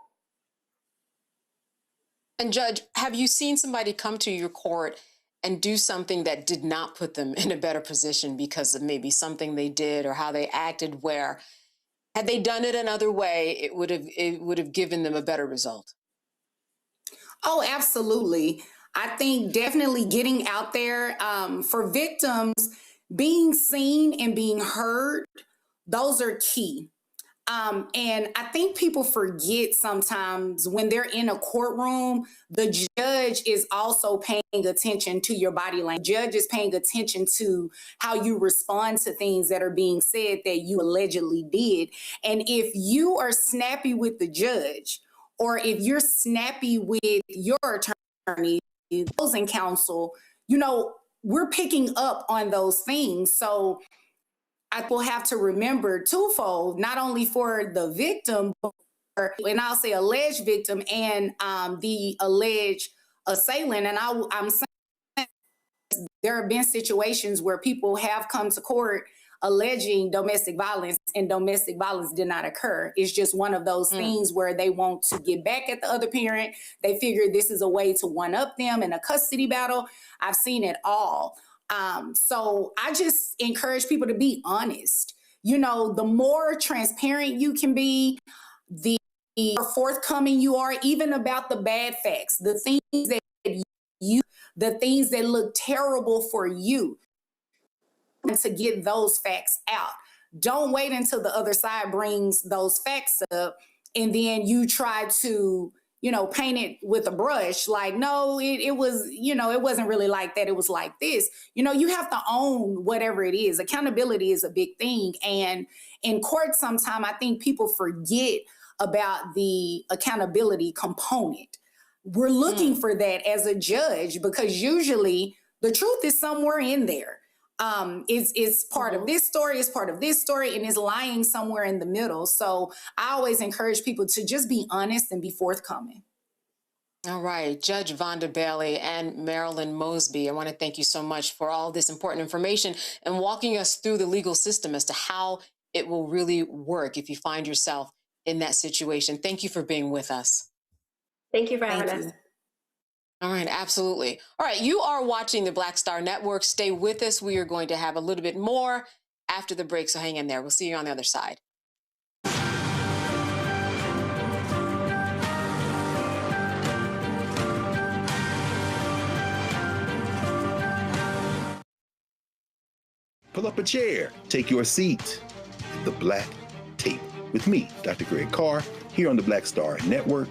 And Judge, have you seen somebody come to your court and do something that did not put them in a better position because of maybe something they did or how they acted? Where Had they done it another way, it would have given them a better result. Oh, absolutely. I think definitely getting out there for victims, being seen and being heard, those are key. And I think people forget sometimes when they're in a courtroom, the judge is also paying attention to your body language. The judge is paying attention to how you respond to things that are being said that you allegedly did. And if you are snappy with the judge, or if you're snappy with your attorney, opposing counsel, we're picking up on those things. So I will have to remember twofold, not only for the victim, and I'll say alleged victim and the alleged assailant. And I'm saying there have been situations where people have come to court alleging domestic violence, and domestic violence did not occur. It's just one of those things where they want to get back at the other parent. They figure this is a way to one up them in a custody battle. I've seen it all. So I just encourage people to be honest. The more transparent you can be, the more forthcoming you are, even about the bad facts, the things that look terrible for you, and to get those facts out. Don't wait until the other side brings those facts up and then you try to, paint it with a brush. Like, no, it was, it wasn't really like that. It was like this. You have to own whatever it is. Accountability is a big thing. And in court, sometimes I think people forget about the accountability component. We're looking for that as a judge because usually the truth is somewhere in there. It's part of this story, it's part of this story, and it's lying somewhere in the middle. So I always encourage people to just be honest and be forthcoming. All right, Judge Vonda Bailey and Marilyn Mosby, I want to thank you so much for all this important information and walking us through the legal system as to how it will really work if you find yourself in that situation. Thank you for being with us. Thank you for having us. All right, absolutely. All right, you are watching the Black Star Network. Stay with us. We are going to have a little bit more after the break, so hang in there. We'll see you on the other side. Pull up a chair, take your seat. The Black Tape with me, Dr. Greg Carr, here on the Black Star Network.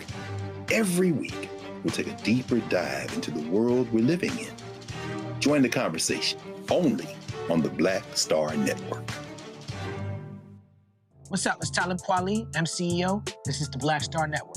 Every week, we'll take a deeper dive into the world we're living in. Join the conversation only on the Black Star Network. What's up? It's Talib Kweli. I'm CEO. This is the Black Star Network.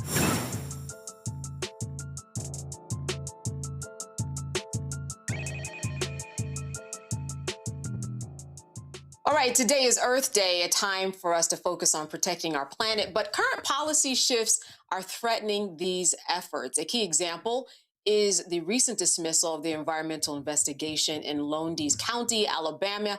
All right, today is Earth Day, a time for us to focus on protecting our planet, but current policy shifts are threatening these efforts. A key example is the recent dismissal of the environmental investigation in Lowndes County, Alabama,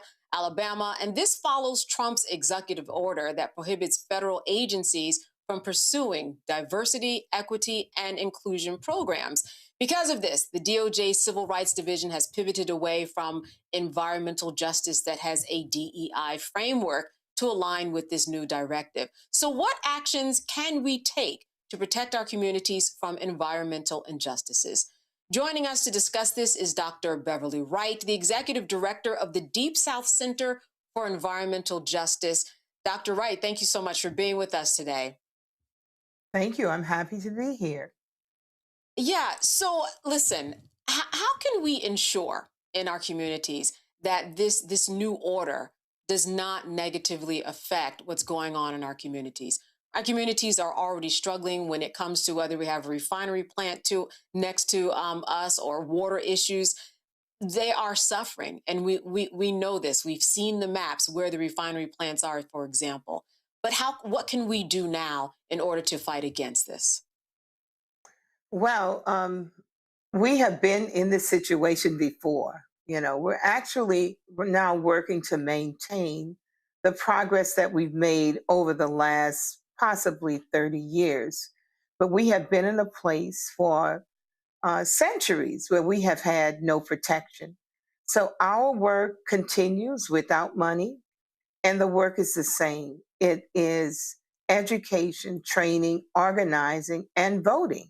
and this follows Trump's executive order that prohibits federal agencies from pursuing diversity, equity, and inclusion programs. Because of this, the DOJ Civil Rights Division has pivoted away from environmental justice that has a DEI framework to align with this new directive. So what actions can we take to protect our communities from environmental injustices? Joining us to discuss this is Dr. Beverly Wright, the Executive Director of the Deep South Center for Environmental Justice. Dr. Wright, thank you so much for being with us today. Thank you. I'm happy to be here. Yeah, so listen, how can we ensure in our communities that this new order does not negatively affect what's going on in our communities? Our communities are already struggling when it comes to whether we have a refinery plant next to us or water issues. They are suffering, and we know this. We've seen the maps where the refinery plants are, for example. But what can we do now in order to fight against this? Well, we have been in this situation before. We're now working to maintain the progress that we've made over the last possibly 30 years. But we have been in a place for centuries where we have had no protection. So our work continues without money, and the work is the same. it is education, training, organizing, and voting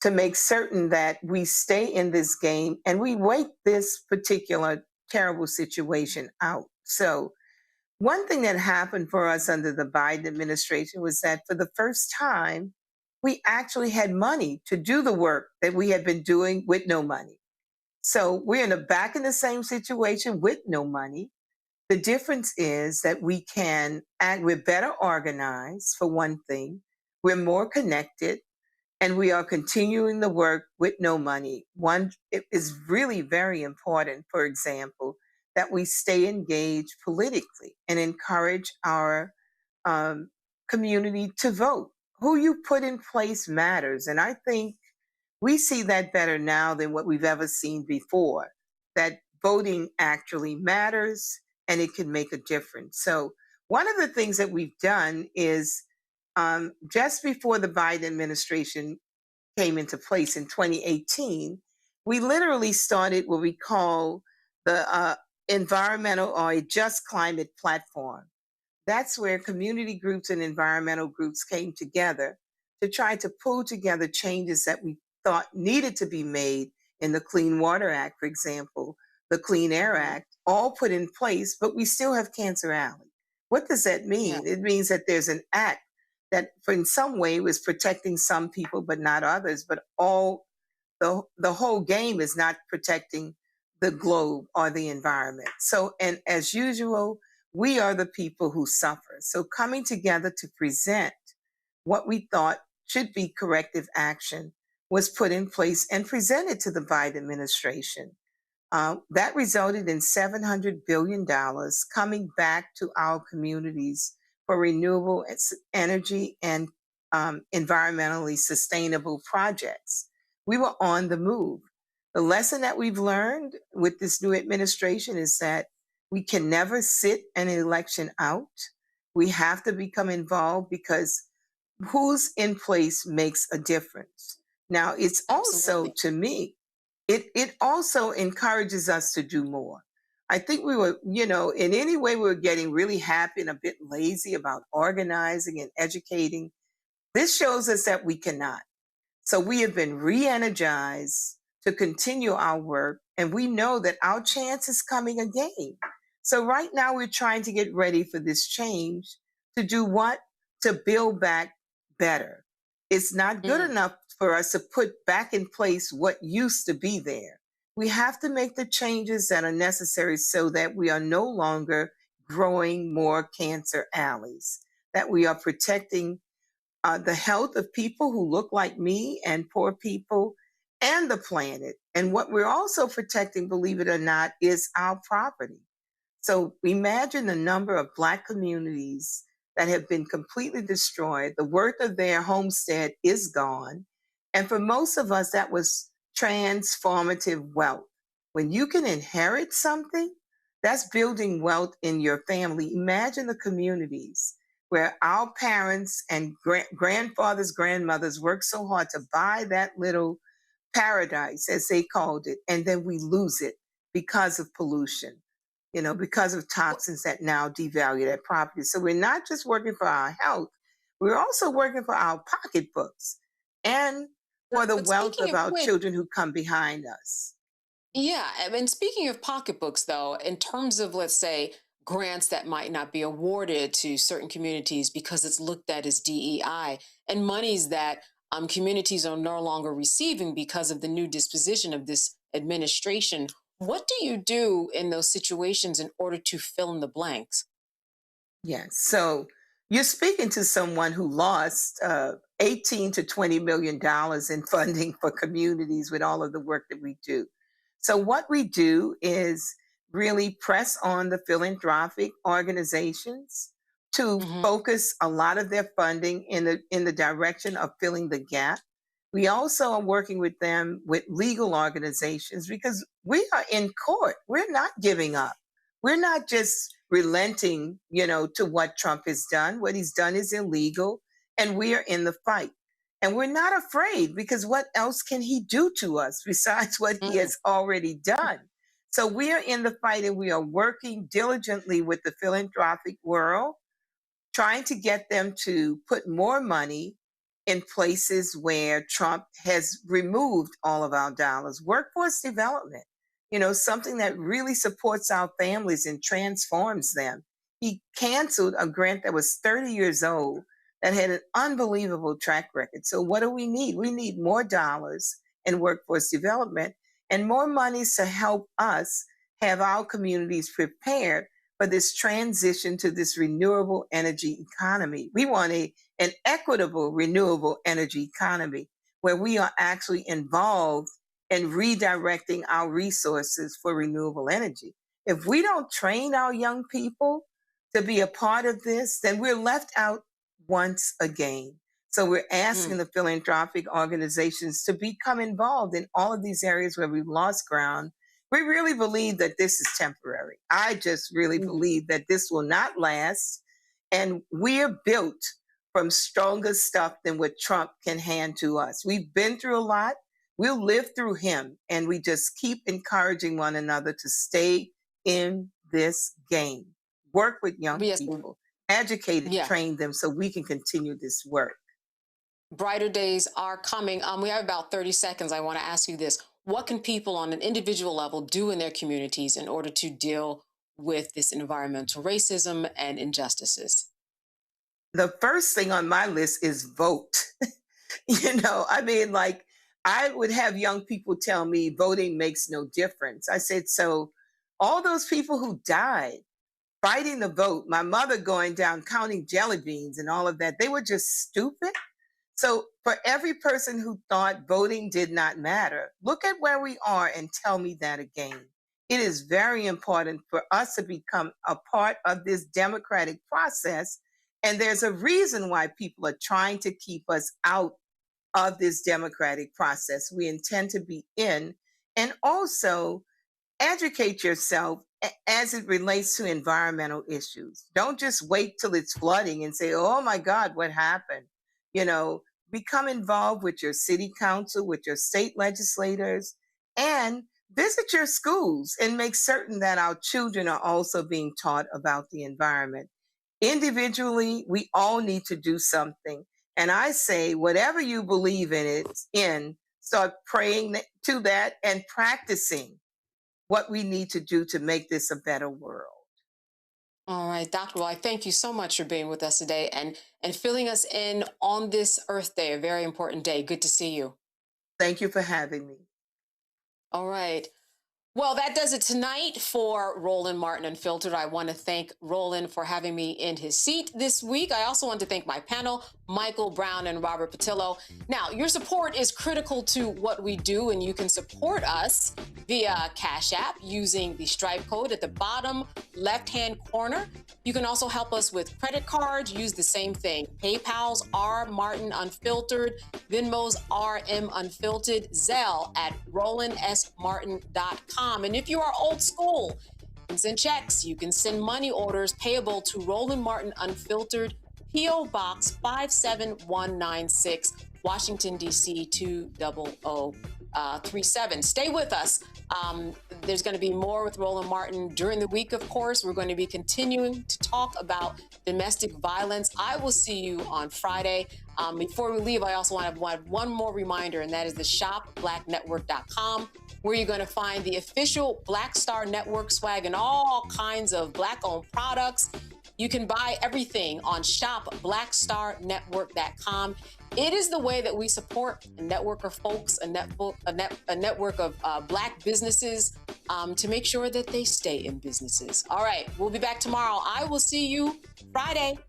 to make certain that we stay in this game and we wait this particular terrible situation out. So one thing that happened for us under the Biden administration was that for the first time, we actually had money to do the work that we had been doing with no money. So we're back in the same situation with no money. The difference is that we can act, we're better organized, for one thing, we're more connected, and we are continuing the work with no money. One, it is really very important, for example, that we stay engaged politically and encourage our community to vote. Who you put in place matters. And I think we see that better now than what we've ever seen before, that voting actually matters and it can make a difference. So one of the things that we've done is just before the Biden administration came into place in 2018, we literally started what we call the environmental or a just climate platform. That's where community groups and environmental groups came together to try to pull together changes that we thought needed to be made in the Clean Water Act, for example, the Clean Air Act, all put in place, but we still have Cancer Alley. What does that mean? It means that there's an act that in some way was protecting some people, but not others, but the whole game is not protecting the globe or the environment. So, and as usual, we are the people who suffer. So coming together to present what we thought should be corrective action was put in place and presented to the Biden administration. That resulted in $700 billion coming back to our communities for renewable energy and environmentally sustainable projects. We were on the move. The lesson that we've learned with this new administration is that we can never sit an election out. We have to become involved because who's in place makes a difference. Now, it's also, to me, it also encourages us to do more. I think we were, in any way we were getting really happy and a bit lazy about organizing and educating. This shows us that we cannot. So we have been re-energized to continue our work, and we know that our chance is coming again. So right now we're trying to get ready for this change to do what? To build back better. It's not good enough for us to put back in place what used to be there. We have to make the changes that are necessary so that we are no longer growing more cancer alleys, that we are protecting the health of people who look like me and poor people and the planet. And what we're also protecting, believe it or not, is our property. So imagine the number of Black communities that have been completely destroyed. The worth of their homestead is gone. And for most of us, that was transformative wealth. When you can inherit something, that's building wealth in your family. Imagine the communities where our parents and grandfathers, grandmothers worked so hard to buy that little paradise, as they called it, and then we lose it because of pollution, because of toxins that now devalue that property. So we're not just working for our health, we're also working for our pocketbooks and for the wealth of our children who come behind us. Yeah, and speaking of pocketbooks, though, in terms of, let's say, grants that might not be awarded to certain communities because it's looked at as DEI, and monies that communities are no longer receiving because of the new disposition of this administration, what do you do in those situations in order to fill in the blanks? Yes. So you're speaking to someone who lost $18 to $20 million in funding for communities with all of the work that we do. So what we do is really press on the philanthropic organizations to focus a lot of their funding in the direction of filling the gap. We also are working with them with legal organizations because we are in court. We're not giving up. We're not just relenting, to what Trump has done. What he's done is illegal, and we are in the fight. And we're not afraid because what else can he do to us besides what he has already done? So we are in the fight, and we are working diligently with the philanthropic world, trying to get them to put more money in places where Trump has removed all of our dollars. Workforce development, something that really supports our families and transforms them. He canceled a grant that was 30 years old that had an unbelievable track record. So what do we need? We need more dollars in workforce development and more monies to help us have our communities prepared for this transition to this renewable energy economy. We want an equitable renewable energy economy where we are actually involved in redirecting our resources for renewable energy. If we don't train our young people to be a part of this, then we're left out once again. So we're asking the philanthropic organizations to become involved in all of these areas where we've lost ground. We really believe that this is temporary. I just really believe that this will not last. And we're built from stronger stuff than what Trump can hand to us. We've been through a lot. We'll live through him. And we just keep encouraging one another to stay in this game. Work with young people, educate and train them so we can continue this work. Brighter days are coming. We have about 30 seconds. I want to ask you this. What can people on an individual level do in their communities in order to deal with this environmental racism and injustices? The first thing on my list is vote. I would have young people tell me voting makes no difference. I said, so all those people who died fighting the vote, my mother going down counting jelly beans and all of that, they were just stupid. So for every person who thought voting did not matter, look at where we are and tell me that again. It is very important for us to become a part of this democratic process. And there's a reason why people are trying to keep us out of this democratic process. We intend to be in. And also educate yourself as it relates to environmental issues. Don't just wait till it's flooding and say, oh my God, what happened? Become involved with your city council, with your state legislators, and visit your schools and make certain that our children are also being taught about the environment. Individually, we all need to do something. And I say, whatever you believe in, start praying to that and practicing what we need to do to make this a better world. All right, Dr. Well, I thank you so much for being with us today and filling us in on this Earth Day, a very important day. Good to see you. Thank you for having me. All right. Well, that does it tonight for Roland Martin Unfiltered. I want to thank Roland for having me in his seat this week. I also want to thank my panel, Michael Brown and Robert Patillo. Now, your support is critical to what we do, and you can support us via Cash App using the Stripe code at the bottom left-hand corner. You can also help us with credit cards. Use the same thing. PayPal's R Martin Unfiltered, Venmo's RM Unfiltered, Zelle at RolandSMartin.com. And if you are old school, you can send checks. You can send money orders payable to Roland Martin Unfiltered, P.O. Box 57196, Washington, D.C. 20037. Stay with us. There's going to be more with Roland Martin during the week, of course. We're going to be continuing to talk about domestic violence. I will see you on Friday. Before we leave, I also want to have one more reminder, and that is the shopblacknetwork.com, where you're going to find the official Black Star Network swag and all kinds of Black-owned products. You can buy everything on shopblackstarnetwork.com. It is the way that we support a network of folks, a network of Black businesses to make sure that they stay in businesses. All right, we'll be back tomorrow. I will see you Friday.